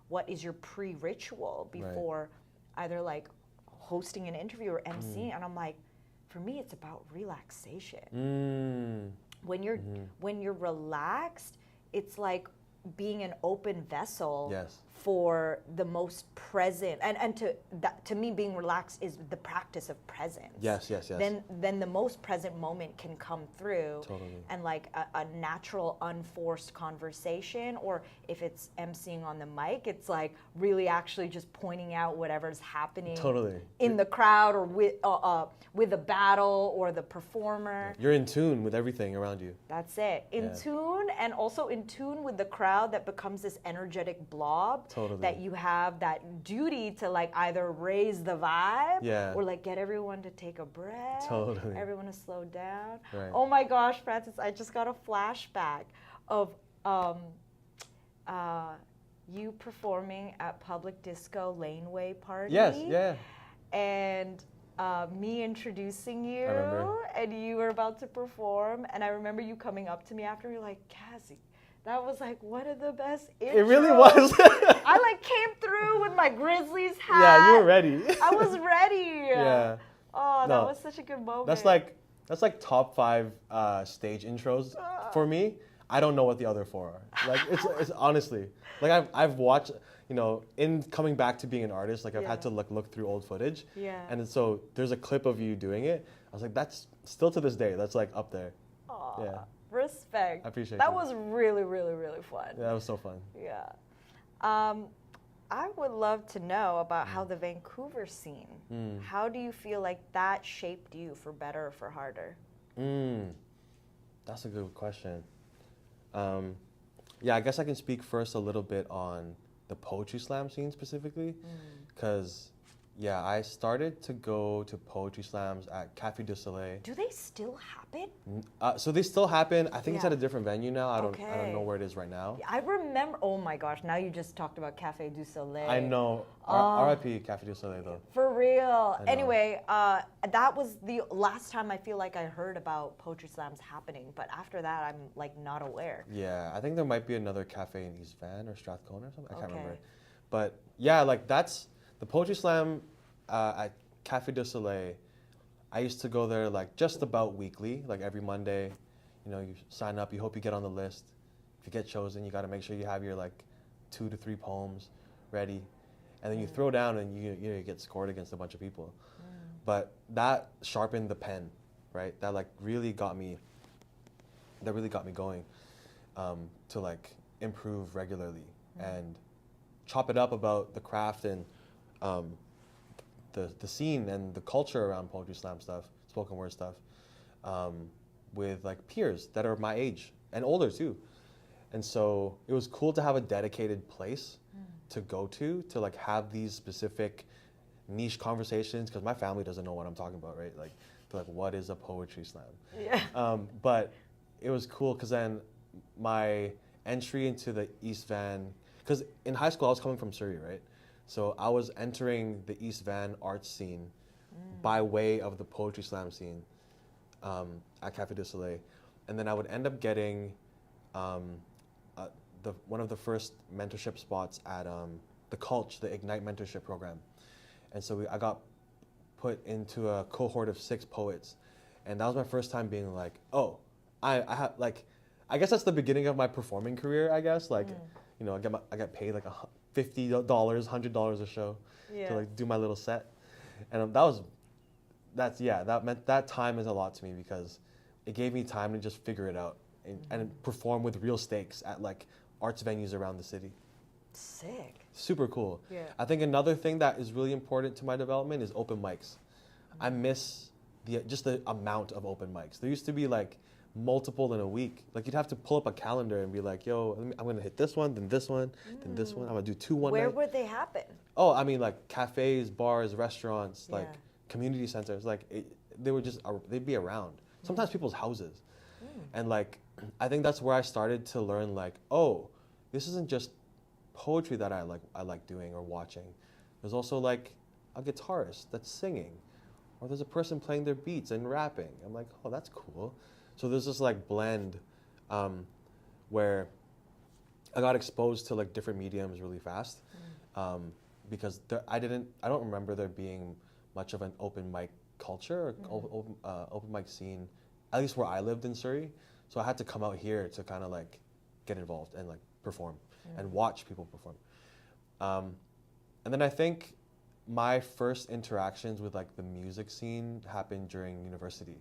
what is your pre-ritual before either like hosting an interview or emceeing? And I'm like, for me, it's about relaxation. When you're relaxed, it's like being an open vessel for the most present, and to me, being relaxed is the practice of presence. Yes. Then the most present moment can come through, and like a natural, unforced conversation, or if it's emceeing on the mic, it's like really actually just pointing out whatever's happening in the crowd, or with the battle or the performer. You're in tune with everything around you. That's it. In tune, and also in tune with the crowd that becomes this energetic blob that you have that duty to like either raise the vibe or like get everyone to take a breath, everyone to slow down. Oh my gosh, Francis, I just got a flashback of you performing at Public Disco Laneway Party. And me introducing you, and you were about to perform, and I remember you coming up to me after, you're like, Cassie, that was like one of the best intros. It really was. I like came through with my Grizzlies hat. Yeah, you were ready. I was ready. Oh, that was such a good moment. That's like top 5 stage intros for me. I don't know what the other 4 are. Like, it's honestly, like I've watched, you know, in coming back to being an artist, like I've had to look through old footage. And so there's a clip of you doing it. I was like, that's still to this day, that's like up there. Aww. Respect. I appreciate that. That was really, really, really fun. Yeah, that was so fun. Yeah. I would love to know about how the Vancouver scene, how do you feel like that shaped you for better or for harder? That's a good question. Yeah, I guess I can speak first a little bit on the poetry slam scene specifically, because I started to go to poetry slams at Café du Soleil. Do they still happen? So they still happen. I think it's at a different venue now. I don't know where it is right now. I remember. Oh my gosh! Now you just talked about Café du Soleil. I know. R.I.P. Café du Soleil though. For real. Anyway, that was the last time I feel like I heard about poetry slams happening. But after that, I'm like not aware. Yeah, I think there might be another cafe in East Van or Strathcona or something. I can't remember. But yeah, like that's the poetry slam at Café du Soleil. I used to go there like just about weekly, like every Monday. You know, you sign up, you hope you get on the list. If you get chosen, you got to make sure you have your like 2 to 3 poems ready. And then you throw down and you get scored against a bunch of people. But that sharpened the pen, right? That like really got me going to like improve regularly and chop it up about the craft and the scene and the culture around poetry slam stuff, spoken word stuff, with like peers that are my age and older too. And so it was cool to have a dedicated place to go to like have these specific niche conversations, because my family doesn't know what I'm talking about, right? Like like, what is a poetry slam? Yeah. But it was cool because then my entry into the East Van, because in high school I was coming from Surrey, right? So I was entering the East Van arts scene by way of the poetry slam scene at Café du Soleil. And then I would end up getting one of the first mentorship spots at the Culture, the Ignite mentorship program. And so I got put into a cohort of 6 poets. And that was my first time being like, oh, I have like, I guess that's the beginning of my performing career, I guess. Like, you know, I get paid like $50, $100 a show to like do my little set. And that meant that time is a lot to me because it gave me time to just figure it out and perform with real stakes at like arts venues around the city. Sick. Super cool. Yeah. I think another thing that is really important to my development is open mics. I miss just the amount of open mics. There used to be like multiple in a week. Like you'd have to pull up a calendar and be like, yo, I'm going to hit this one, then this one, then this one. I'm going to do 2 one Where night. would they happen? Oh, I mean like cafes, bars, restaurants, like community centers. Like they'd be around. Sometimes people's houses. And like, I think that's where I started to learn like, oh, this isn't just poetry that I like doing or watching. There's also like a guitarist that's singing, or there's a person playing their beats and rapping. I'm like, oh, that's cool. So there's this like blend where I got exposed to like different mediums really fast because I don't remember there being much of an open mic culture or open mic scene, at least where I lived in Surrey. So I had to come out here to kind of like get involved and like perform and watch people perform. And then I think my first interactions with like the music scene happened during university.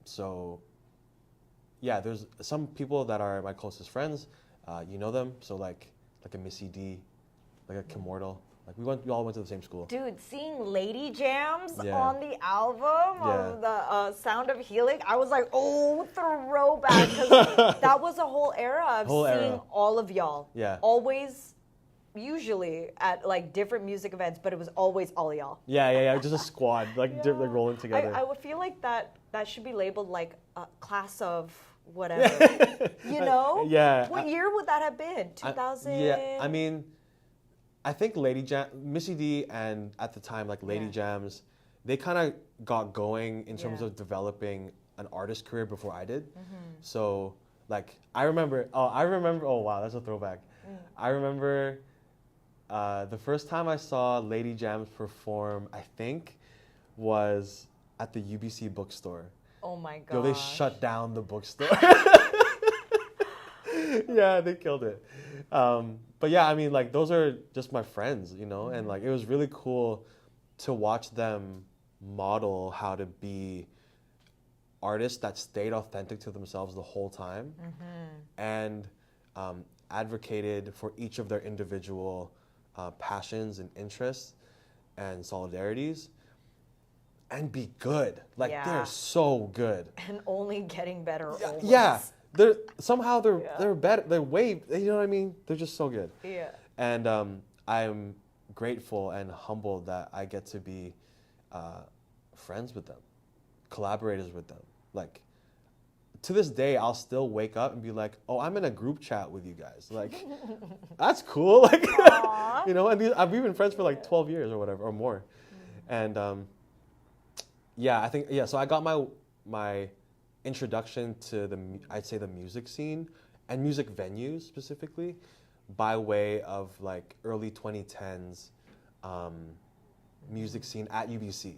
So yeah, there's some people that are my closest friends. You know them, so like a Missy D, like a Kim Wardle. Like we all went to the same school. Dude, seeing Lady Jams on the album of the Sound of Healing, I was like, oh, throwback. Because that was a whole era of seeing all of y'all. Yeah. Always, usually at like different music events, but it was always all y'all. Yeah. Just a squad, like rolling together. I would feel like that should be labeled like a class of whatever. You know? Yeah. What year would that have been? 2000? Yeah, I mean, I think Missy D and at the time like Lady Jams, they kind of got going in terms of developing an artist career before I did. So like I remember, oh wow, that's a throwback. I remember the first time I saw Lady Jams perform, I think, was at the UBC bookstore. Oh my god. Yo, they shut down the bookstore. Yeah, they killed it. But yeah, I mean, like, those are just my friends, you know? And, like, it was really cool to watch them model how to be artists that stayed authentic to themselves the whole time and advocated for each of their individual passions and interests and solidarities and be good. Like, they're so good. And only getting better always. Yeah. They're better. They're way, you know what I mean? They're just so good. Yeah. And I'm grateful and humbled that I get to be friends with them, collaborators with them. Like, to this day, I'll still wake up and be like, oh, I'm in a group chat with you guys. Like, that's cool. Like, you know, and we've been friends for like 12 years or whatever, or more. And I think, so I got my introduction to I'd say the music scene and music venues specifically by way of like early 2010s music scene at UBC,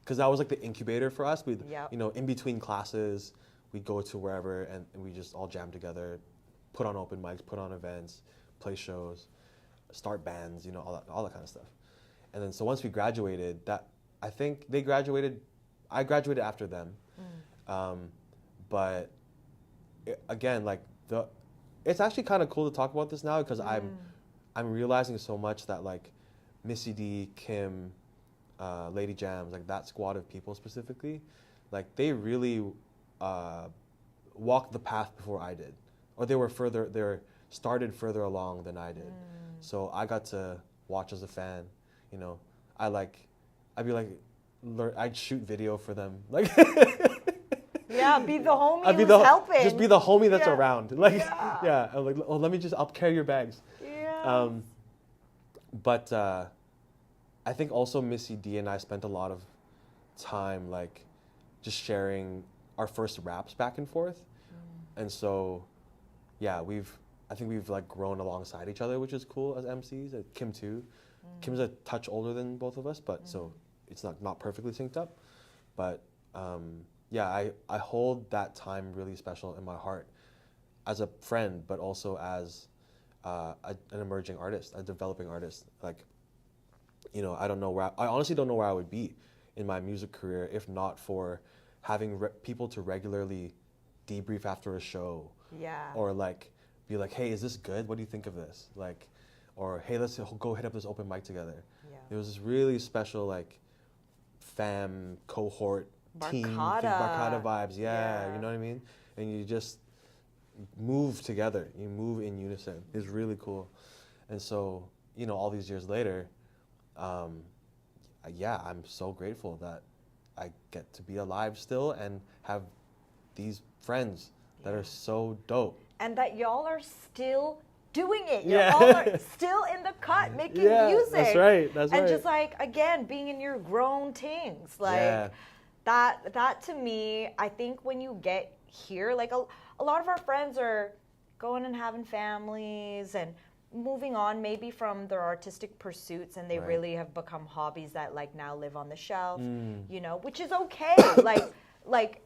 because that was like the incubator for us. We'd you know, in between classes we'd go to wherever and we just all jam together, put on open mics, put on events, play shows, start bands, you know, all that kind of stuff. And then so once we graduated, I think I graduated after them. But again, like it's actually kind of cool to talk about this now because I'm realizing so much that like Missy D, Kim, Lady Jams, like that squad of people specifically, like they really walked the path before I did, or they started further along than I did. So I got to watch as a fan, you know. I'd be like, I'd shoot video for them. Like, yeah, be the homie I'd be who's helping. Just be the homie that's Yeah. around. Like, Yeah. I'm like, oh, let me I'll carry your bags. Yeah. But I think also Missy D and I spent a lot of time like just sharing our first raps back and forth. And so, yeah, I think we've like grown alongside each other, which is cool as MCs. Kim too. Kim's a touch older than both of us, but so it's not perfectly synced up. But yeah, I hold that time really special in my heart as a friend, but also as an emerging artist, a developing artist. Like, you know, I honestly don't know where I would be in my music career if not for having people to regularly debrief after a show. Yeah. Or like be like, hey, is this good? What do you think of this? Like, or hey, let's go hit up this open mic together. Yeah. There was this really special like fam cohort team, Barcada vibes. Yeah, you know what I mean? And you just move together. You move in unison. It's really cool. And so, you know, all these years later, yeah, I'm so grateful that I get to be alive still and have these friends that are so dope. And that y'all are still doing it. Y'all are still in the cut making music. That's right. And just like, again, being in your grown things. Like that to me, I think when you get here, like a lot of our friends are going and having families and moving on maybe from their artistic pursuits, and they really have become hobbies that like now live on the shelf, you know, which is okay. like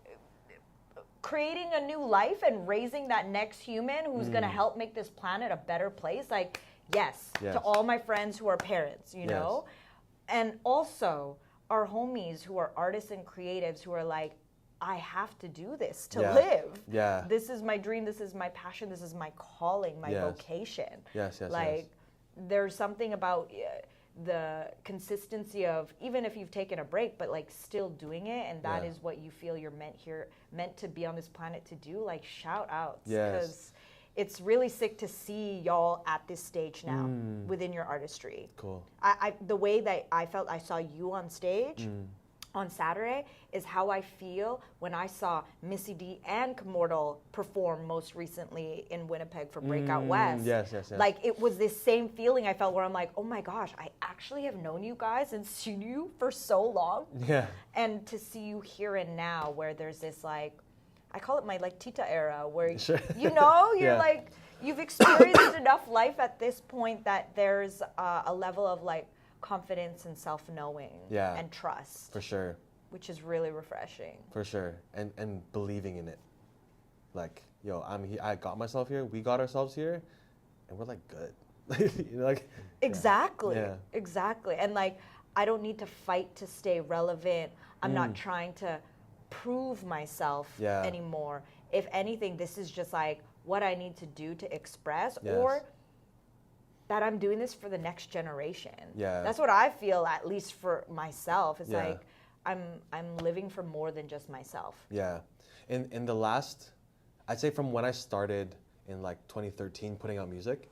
creating a new life and raising that next human who's going to help make this planet a better place. Like, yes, to all my friends who are parents, you know, and also our homies who are artists and creatives who are like, I have to do this to live. Yeah. This is my dream. This is my passion. This is my calling, my vocation. Like, there's something about the consistency of, even if you've taken a break, but like still doing it, and that is what you feel you're meant to be on this planet to do. Like, shout outs. Because it's really sick to see y'all at this stage now within your artistry. Cool. The way that I felt I saw you on stage on Saturday is how I feel when I saw Missy D and Immortal perform most recently in Winnipeg for Breakout West. Yes. Like, it was this same feeling I felt where I'm like, oh my gosh, I actually have known you guys and seen you for so long. Yeah. And to see you here and now, where there's this like, I call it my like Tita era, where you know, you're like, you've experienced enough life at this point that there's a level of like confidence and self-knowing and trust. For sure. Which is really refreshing. For sure. And believing in it. Like, yo, I'm here, I got myself here, we got ourselves here, and we're like good. You know, like, exactly. Exactly. And like, I don't need to fight to stay relevant. I'm not trying to prove myself anymore. If anything, this is just like what I need to do to express, or that I'm doing this for the next generation. Yeah. That's what I feel, at least for myself. It's like I'm living for more than just myself. Yeah. In the last, I'd say from when I started in like 2013 putting out music,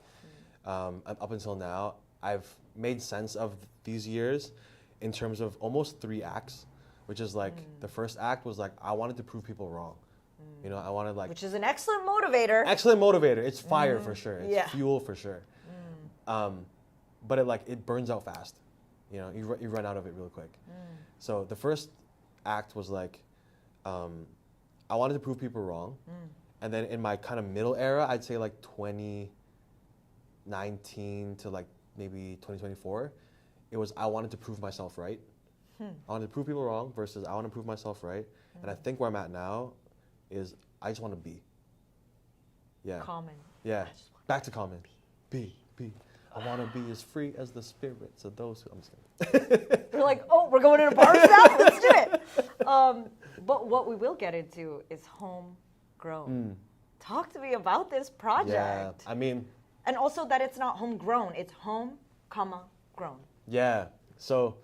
up until now, I've made sense of these years in terms of almost 3 acts, which is like the first act was like I wanted to prove people wrong. You know, I wanted like, which is an excellent motivator. Excellent motivator. It's fire for sure. It's fuel for sure. But it burns out fast. You know, you run out of it real quick. So the first act was like, I wanted to prove people wrong. And then in my kind of middle era, I'd say like 2019 to like maybe 2024, it was I wanted to prove myself right. I wanted to prove people wrong versus I want to prove myself right. And I think where I'm at now is I just want to be. Yeah. Common. Yeah. Back to common. Be. I want to be as free as the spirits of those who... I'm just kidding. We're like, oh, we're going into bars now? Let's do it. But what we will get into is homegrown. Talk to me about this project. Yeah, I mean... And also that it's not homegrown. It's home, grown. Yeah. So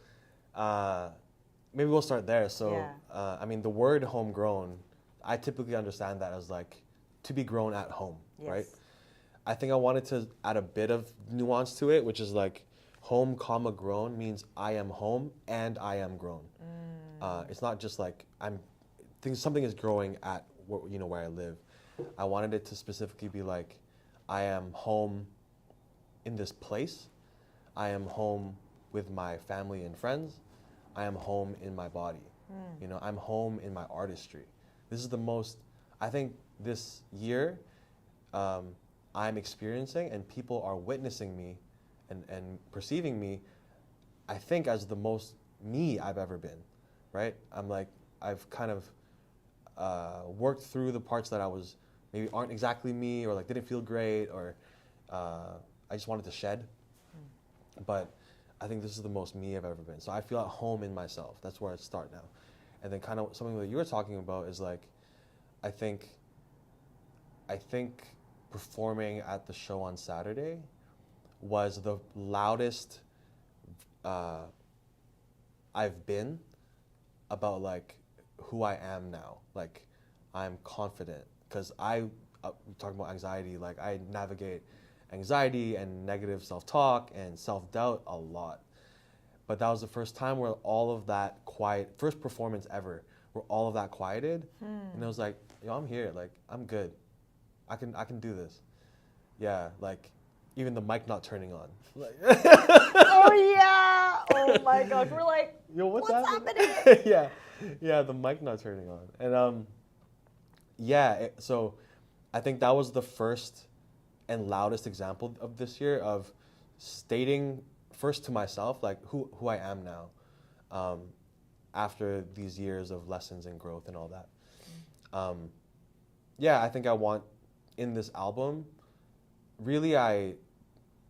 maybe we'll start there. So, I mean, the word homegrown, I typically understand that as like to be grown at home, right? I think I wanted to add a bit of nuance to it, which is like home, comma, grown means I am home and I am grown. It's not just like something is growing at where I live. I wanted it to specifically be like, I am home in this place. I am home with my family and friends. I am home in my body. I'm home in my artistry. This is the most, I think this year, I'm experiencing and people are witnessing me and perceiving me, I think, as the most me I've ever been, right? I've kind of worked through the parts that I was, maybe aren't exactly me, or like didn't feel great, or I just wanted to shed. But I think this is the most me I've ever been. So I feel at home in myself. That's where I start now. And then kind of something that you were talking about is like, I think performing at the show on Saturday was the loudest I've been about like who I am now. Like, I'm confident because talking about anxiety, like I navigate anxiety and negative self-talk and self-doubt a lot. But that was the first time where all of that first performance ever, where all of that quieted. And I was like, yo, I'm here. Like, I'm good. I can do this. Yeah, like even the mic not turning on. Like oh yeah! Oh my gosh, we're like, yo, what's happening? yeah, the mic not turning on, and so I think that was the first and loudest example of this year of stating first to myself like who I am now, after these years of lessons and growth and all that. I think I want in this album. Really, I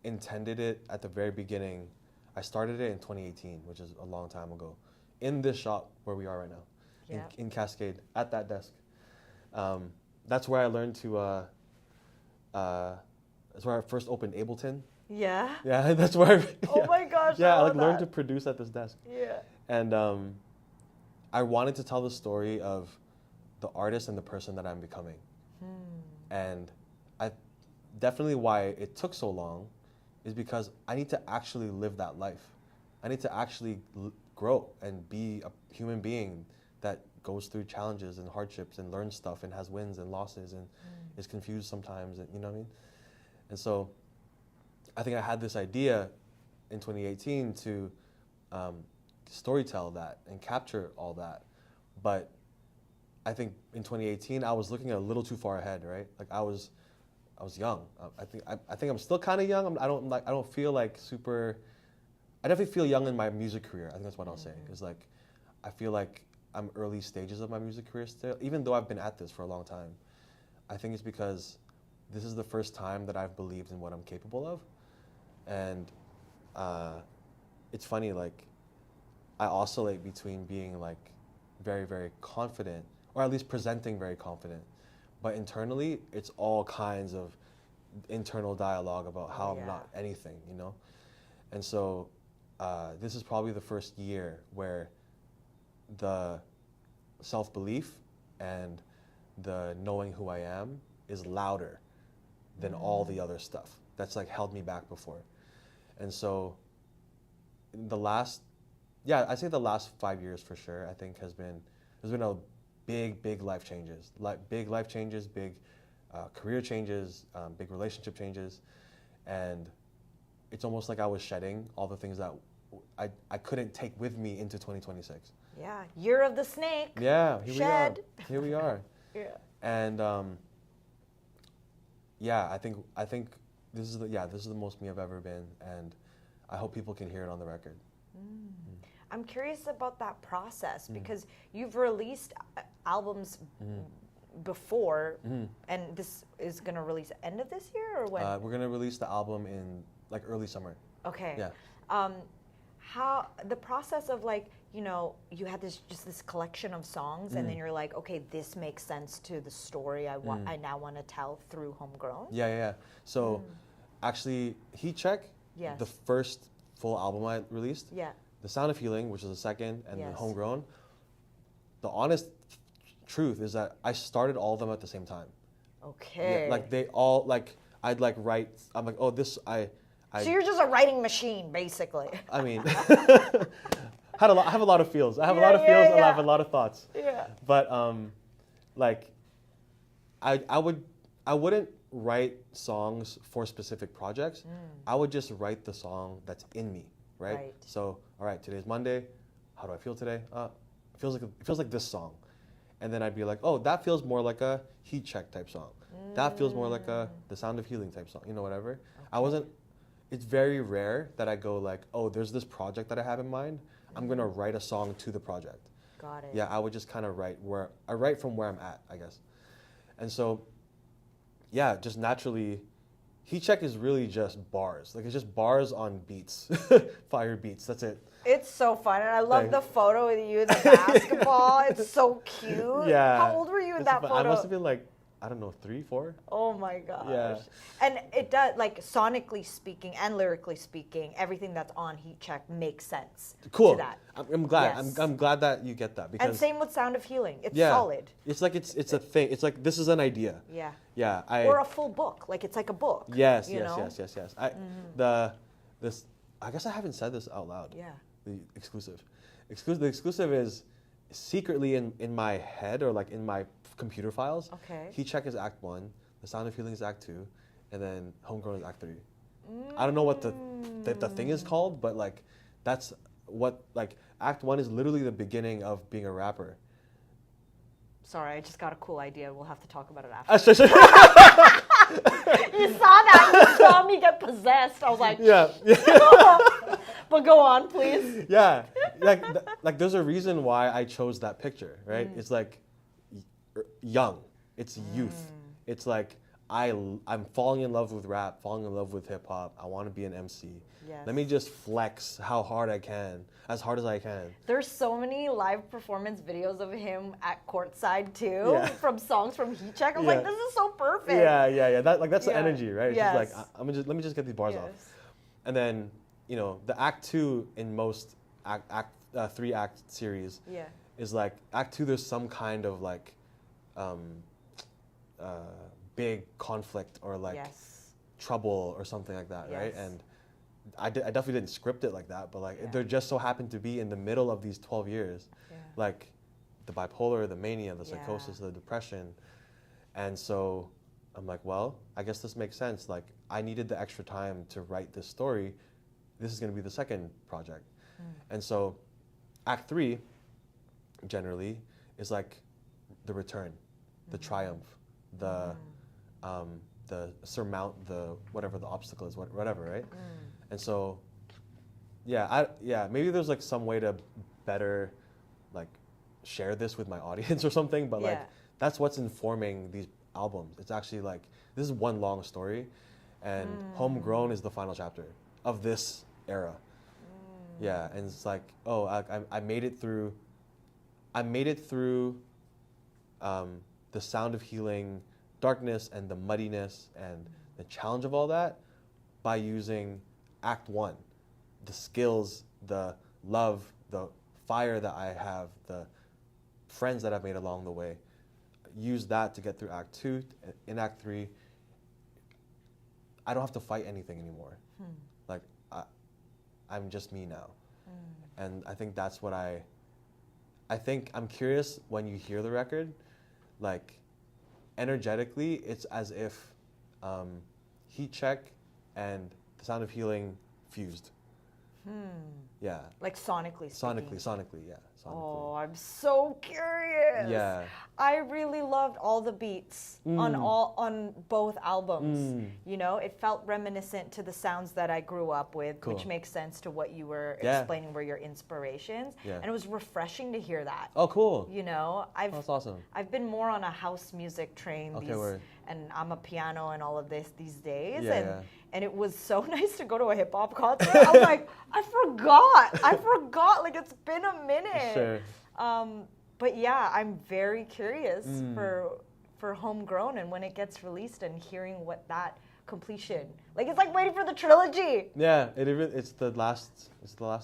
intended it at the very beginning. I started it in 2018, which is a long time ago, in this shop where we are right now, in Cascade, at that desk. That's where I learned to, that's where I first opened Ableton. Yeah? Yeah, that's where oh my gosh, I learned to produce at this desk. Yeah. And I wanted to tell the story of the artist and the person that I'm becoming. And definitely why it took so long is because I need to actually live that life. I need to actually grow and be a human being that goes through challenges and hardships and learns stuff and has wins and losses and is confused sometimes, and you know what I mean? And so I think I had this idea in 2018 to storytell that and capture all that. But I think in 2018 I was looking a little too far ahead, right? Like I was young. I think I'm still kind of young. I don't feel like super. I definitely feel young in my music career. I think that's what I'll say. Is like, I feel like I'm early stages of my music career still, even though I've been at this for a long time. I think it's because this is the first time that I've believed in what I'm capable of, and it's funny. Like, I oscillate between being like very, very confident, or at least presenting very confident. But internally, it's all kinds of internal dialogue about how I'm not anything, you know? And so this is probably the first year where the self-belief and the knowing who I am is louder than all the other stuff that's like held me back before. And so I'd say the last 5 years for sure, I think there's been a big life changes, big career changes, big relationship changes, and it's almost like I was shedding all the things that I couldn't take with me into 2026. Yeah, year of the snake. Yeah, Shad. Here we are. Yeah. And I think this is the most me I've ever been, and I hope people can hear it on the record. I'm curious about that process because you've released albums before, and this is going to release end of this year or when? We're going to release the album in like early summer. Okay. Yeah. How the process of like, you know, you had this collection of songs and then you're like, okay, this makes sense to the story I now want to tell through Homegrown. Yeah. So actually, Heat Check, the first full album I released. Yeah. The Sound of Healing, which is the second, and the Homegrown. The honest truth is that I started all of them at the same time. Okay. Yeah, like they all, like I'd like write. I'm like, oh, this I So you're just a writing machine, basically. I mean, I have a lot of feels. I have a lot of feels and I have a lot of thoughts. Yeah. But like, I wouldn't write songs for specific projects. I would just write the song that's in me, right? So, all right, today's Monday. How do I feel today? It feels like this song. And then I'd be like, oh, that feels more like a heat check type song. That feels more like a the sound of healing type song, whatever. Okay. It's very rare that I go like, oh, there's this project that I have in mind. I'm going to write a song to the project. Got it. Yeah, I would just kind of write from where I'm at, I guess. And so, yeah, just naturally, heat check is really just bars. Like, it's just bars on beats, fire beats, that's it. It's so fun, and I love the photo with you in the basketball. It's so cute. Yeah. How old were you in that photo? I must have been like, I don't know, 3, 4. Oh my gosh. Yeah. And it does, like, sonically speaking and lyrically speaking, everything that's on Heat Check makes sense. Cool. To that. I'm glad. Yes. I'm glad that you get that. Because and same with Sound of Healing. It's solid. It's like it's a thing. It's like this is an idea. Yeah. Yeah. Or a full book. Like, it's like a book. Yes. You know? Yes. I guess I haven't said this out loud. Yeah. The exclusive. The exclusive is secretly in my head or like in my computer files. Okay. Heat Check is Act 1, The Sound of Healing is Act 2, and then Homegrown is Act 3. I don't know what the thing is called, but like that's what like Act 1 is literally the beginning of being a rapper. Sorry, I just got a cool idea. We'll have to talk about it after. You saw that. You saw me get possessed. I was like, yeah. But go on, please. Yeah. Like there's a reason why I chose that picture, right? It's like young. It's youth. It's like I'm falling in love with rap, falling in love with hip hop. I want to be an MC. Yes. Let me just flex how hard I can, as hard as I can. There's so many live performance videos of him at courtside too, from songs from Heat Check. I'm like, this is so perfect. Yeah. That's the energy, right? It's Yes. just like let me just get these bars off. And then, the Act 2 in most act 3-act series is like Act 2 there's some kind of like big conflict or like trouble or something like that, right? And I definitely didn't script it like that, but like there just so happened to be in the middle of these 12 years, like the bipolar, the mania, the psychosis, the depression. And so I'm like, well, I guess this makes sense. Like I needed the extra time to write this story. This is going to be the second project. And so Act 3 generally is like the return, the triumph, the surmount the whatever the obstacle is, whatever, right? And so, maybe there's like some way to better like share this with my audience or something, but like that's what's informing these albums. It's actually like this is one long story, and Homegrown is the final chapter of this era. Yeah, and it's like, oh, I made it through. I made it through the Sound of Healing darkness and the muddiness and the challenge of all that by using Act 1, the skills, the love, the fire that I have, the friends that I've made along the way. Use that to get through Act 2. In Act 3, I don't have to fight anything anymore. Like I'm just me now. And I think that's what I think I'm curious when you hear the record, like energetically, it's as if Heat Check and The Sound of Healing fused. Yeah. Like sonically speaking. Sonically, yeah. Oh, I'm so curious. Yeah. I really loved all the beats on both albums. It felt reminiscent to the sounds that I grew up with, which makes sense to what you were explaining were your inspirations. And it was refreshing to hear that. Oh, cool. That's awesome. I've been more on a house music train and I'm a piano and all of this these days. And it was so nice to go to a hip hop concert. I was like, I forgot. Like, it's been a minute. Sure. But yeah, I'm very curious for Homegrown and when it gets released and hearing what that completion. Like, it's like waiting for the trilogy. Yeah, it's the last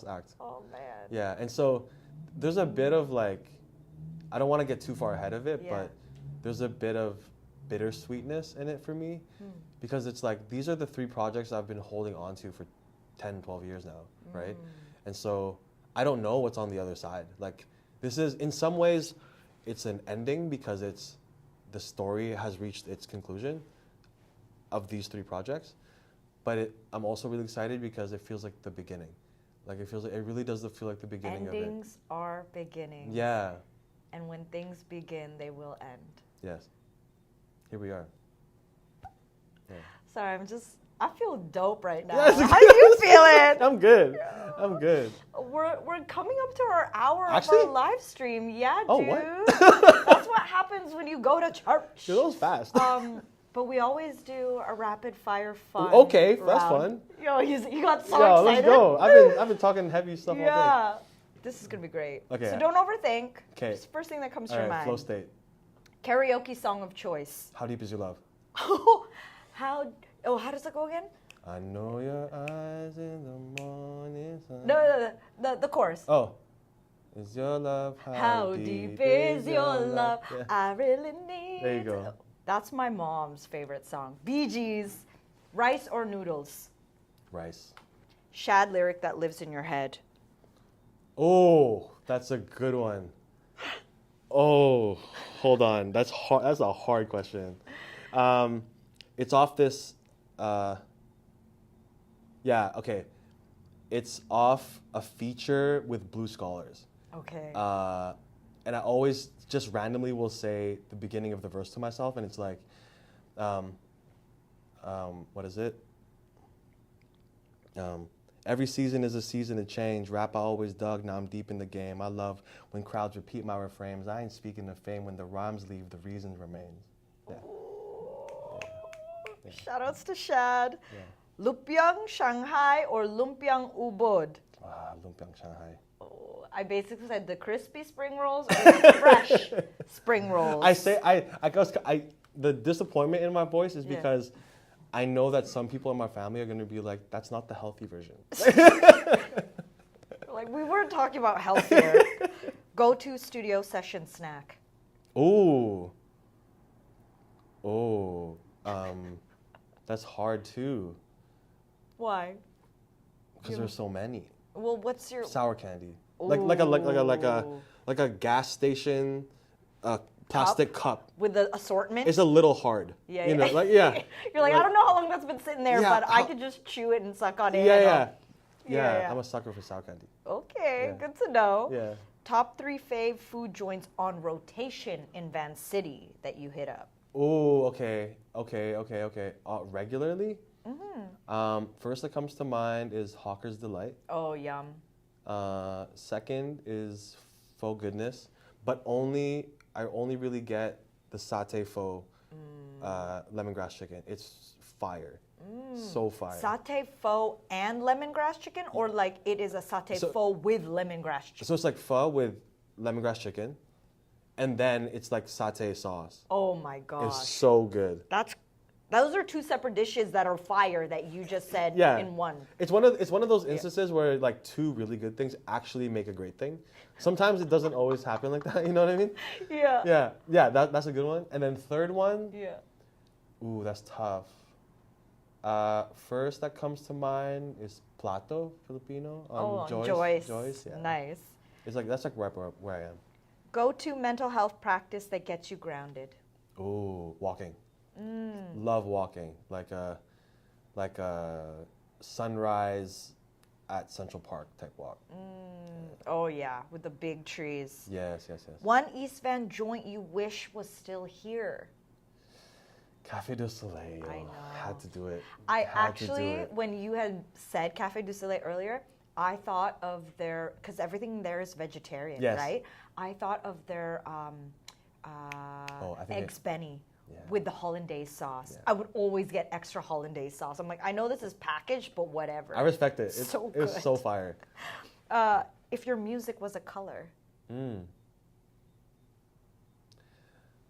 act. Oh man. Yeah, and so there's a bit of like, I don't want to get too far ahead of it, but there's a bit of bittersweetness in it for me, because it's like these are the 3 projects I've been holding on to for 10, 12 years now, right? And so I don't know what's on the other side. Like this is, in some ways, it's an ending because the story has reached its conclusion of these 3 projects. But I'm also really excited because it feels like the beginning. Like it really does feel like the beginning of it. Endings are beginnings. Yeah. And when things begin, they will end. Yes. Here we are. Yeah. Sorry, I feel dope right now. Yes, How do you feeling? I'm good. I'm good. We're coming up to our hour Actually? of our live stream. Yeah, Oh, dude. what? That's what happens when you go to church. Dude, that was fast. But we always do a rapid fire fun. Okay, that's round. fun. Yo, you got so Yo, excited. let's go. I've been talking heavy stuff all day. Yeah. This is gonna be great. Okay. So don't overthink. Okay. Just first thing that comes to All your right, mind. flow state. Karaoke song of choice. How deep is your love? How does it go again? I know your eyes in the morning sun. No, the chorus. Oh. Is your love How deep is your love? Yeah. I really need. There you go. That's my mom's favorite song. Bee Gees, rice or noodles? Rice. Shad lyric that lives in your head. Oh, that's a good one. Oh, hold on. That's hard. That's a hard question. It's off this. Yeah. Okay. It's off a feature with Blue Scholars. Okay. And I always just randomly will say the beginning of the verse to myself, and it's like, what is it? Every season is a season of change. Rap I always dug, now I'm deep in the game. I love when crowds repeat my refrains. I ain't speaking of fame. When the rhymes leave, the reason remains. Yeah. Yeah. Shoutouts to Shad. Yeah. Lumpiang Shanghai or Lumpiang Ubod? Lumpiang Shanghai. Oh, I basically said the crispy spring rolls or the fresh spring rolls. The disappointment in my voice is Yeah. because I know that some people in my family are going to be like, that's not the healthy version. Like, we weren't talking about health here. Go-to studio session snack. Oh, that's hard too. Why? Because there's so many. Well, what's your Sour candy, like a gas station, plastic cup. with the assortment? It's a little hard. Yeah, you know, yeah. like yeah. You're like, I don't know how long that's been sitting there, Yeah, but I could just chew it and suck on it. Yeah. Yeah. I'm a sucker for sour candy. Okay, Yeah. good to know. Yeah. Top 3 fave food joints on rotation in Van City that you hit up. Oh, okay. Regularly? Mm-hmm. First that comes to mind is Hawker's Delight. Oh, yum. Second is Faux Goodness, but I only really get the satay faux lemongrass chicken. It's fire. So fire. Satay pho and lemongrass chicken, or like it is a satay pho with lemongrass chicken? So it's like pho with lemongrass chicken, and then it's like satay sauce. Oh my gosh. It's so good. Those are 2 separate dishes that are fire that you just said in one. It's one of those instances where like 2 really good things actually make a great thing. Sometimes it doesn't always happen like that. You know what I mean? Yeah. Yeah. That's a good one. And then third one. Yeah. Ooh, that's tough. First that comes to mind is Plato Filipino on Joyce. Joyce, yeah. Nice. It's like that's like right where I am. Go-to mental health practice that gets you grounded. Ooh, walking. Love walking. Like a sunrise at Central Park type walk. Oh yeah, with the big trees. Yes. One East Van joint you wish was still here. Café du Soleil. I know. Had to do it. When you had said Café du Soleil earlier, I thought of because everything there is vegetarian, Yes. right? I thought of their eggs benny with the hollandaise sauce. Yeah. I would always get extra hollandaise sauce. I'm like, I know this is packaged, but whatever. I respect it. It was so fire. If your music was a color.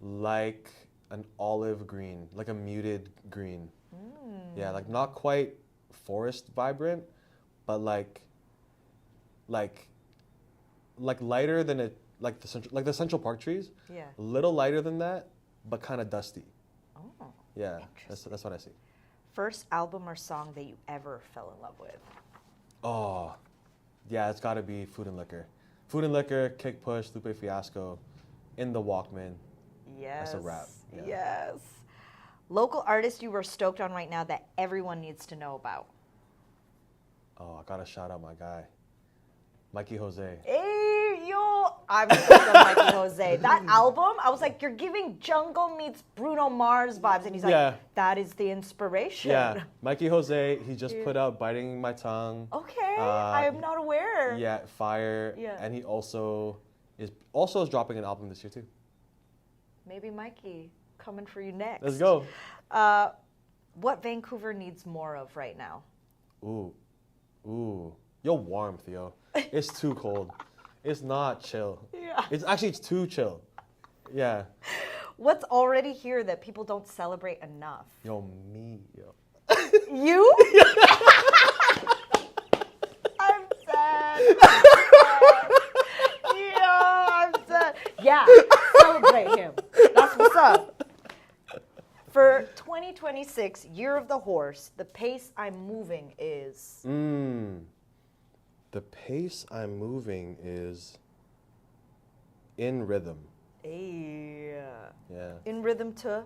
Like an olive green, like a muted green. Yeah, like not quite forest vibrant, but like lighter than the Central Park trees. Yeah. A little lighter than that, but kind of dusty. Yeah, that's what I see. First album or song that you ever fell in love with? Oh, yeah, it's got to be Food and Liquor. Food and Liquor, Kick Push, Lupe Fiasco, In the Walkman. Yes. That's a wrap. Yeah. Yes. Local artist you were stoked on right now that everyone needs to know about? Oh, I got to shout out my guy, Mikey Jose. Hey, yo, I'm stoked on Mikey Jose. That album, I was like, you're giving Jungle meets Bruno Mars vibes. And he's like, that is the inspiration. Yeah, Mikey Jose, he just put out Biting My Tongue. Okay, I am not aware. Yeah, Fire. Yeah. And he also is dropping an album this year too. Maybe Mikey coming for you next. Let's go. What Vancouver needs more of right now? Ooh. Yo, warmth, yo. It's too cold. It's not chill. Yeah. It's too chill. Yeah. What's already here that people don't celebrate enough? Yo, me, yo. You? I'm sad. I'm sad. Yeah, celebrate him. That's what's up. For 2026, Year of the Horse, the pace I'm moving is... The pace I'm moving is in rhythm. Yeah. Yeah. In rhythm to?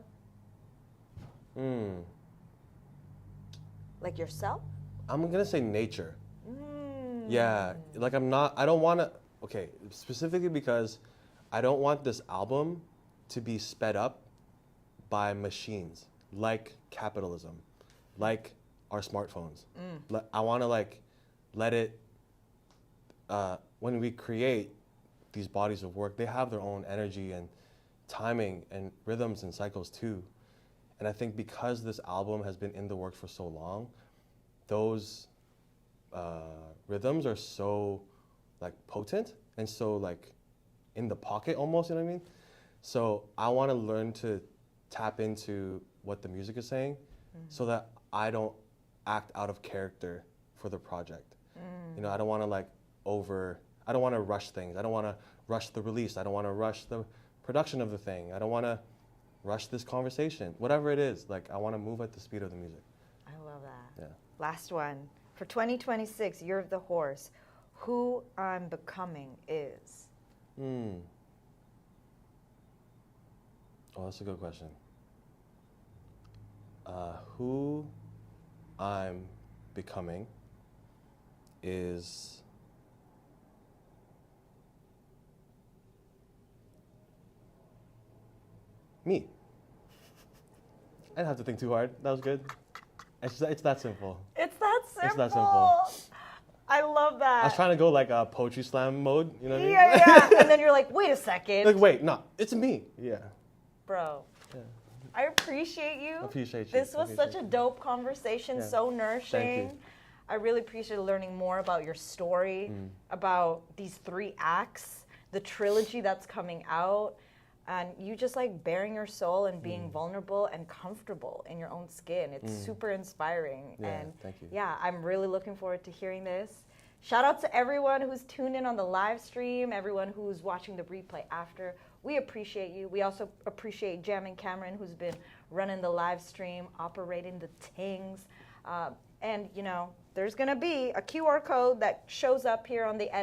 Like yourself? I'm going to say nature. Yeah. Like I don't want to, okay, specifically because I don't want this album to be sped up by machines like capitalism, like our smartphones. I want to like let it, when we create these bodies of work, they have their own energy and timing and rhythms and cycles too. And I think because this album has been in the works for so long, those rhythms are so like potent and so like in the pocket almost, you know what I mean? So I want to learn to tap into what the music is saying so that I don't act out of character for the project. You know, I don't want to like I don't want to rush things. I don't want to rush the release. I don't want to rush the production of the thing. I don't want to rush this conversation. Whatever it is, like I want to move at the speed of the music. I love that. Yeah. Last one. For 2026, Year of the Horse, who I'm becoming is? Oh, that's a good question. Who I'm becoming is me. I didn't have to think too hard. That was good. It's that simple. It's that simple. It's that simple. I love that. I was trying to go like a poetry slam mode, you know what I mean? Yeah. And then you're like, wait a second. Like, wait, no, it's me. Yeah. Bro. Yeah. I appreciate you. Appreciate you. This was such a dope conversation, so nourishing. Thank you. I really appreciated learning more about your story, about these 3 acts, the trilogy that's coming out, and you just like bearing your soul and being vulnerable and comfortable in your own skin. It's super inspiring. Yeah, and thank you. Yeah, I'm really looking forward to hearing this. Shout out to everyone who's tuned in on the live stream, everyone who's watching the replay after. We appreciate you. We also appreciate Jam and Cameron, who's been running the live stream, operating the tings. And, you know, there's going to be a QR code that shows up here on the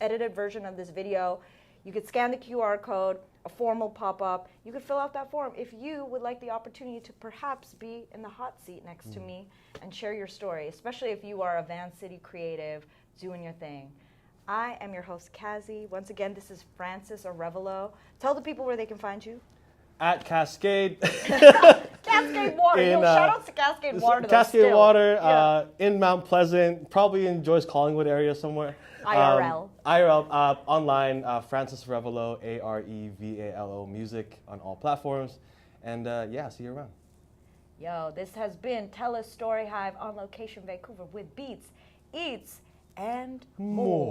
edited version of this video. You could scan the QR code, a form will pop up. You could fill out that form if you would like the opportunity to perhaps be in the hot seat next to me and share your story, especially if you are a Van City creative doing your thing. I am your host, Kazi. Once again, this is Francis Arevalo. Tell the people where they can find you. At Cascade. Cascade Water. Yo, shout out to Cascade Water. Cascade Water in Mount Pleasant, probably in Joyce Collingwood area somewhere. IRL. IRL, online, Francis Arevalo, Arevalo music on all platforms. And yeah, see you around. Yo, this has been TELUS STORYHIVE on Location Vancouver with beats, eats, and more.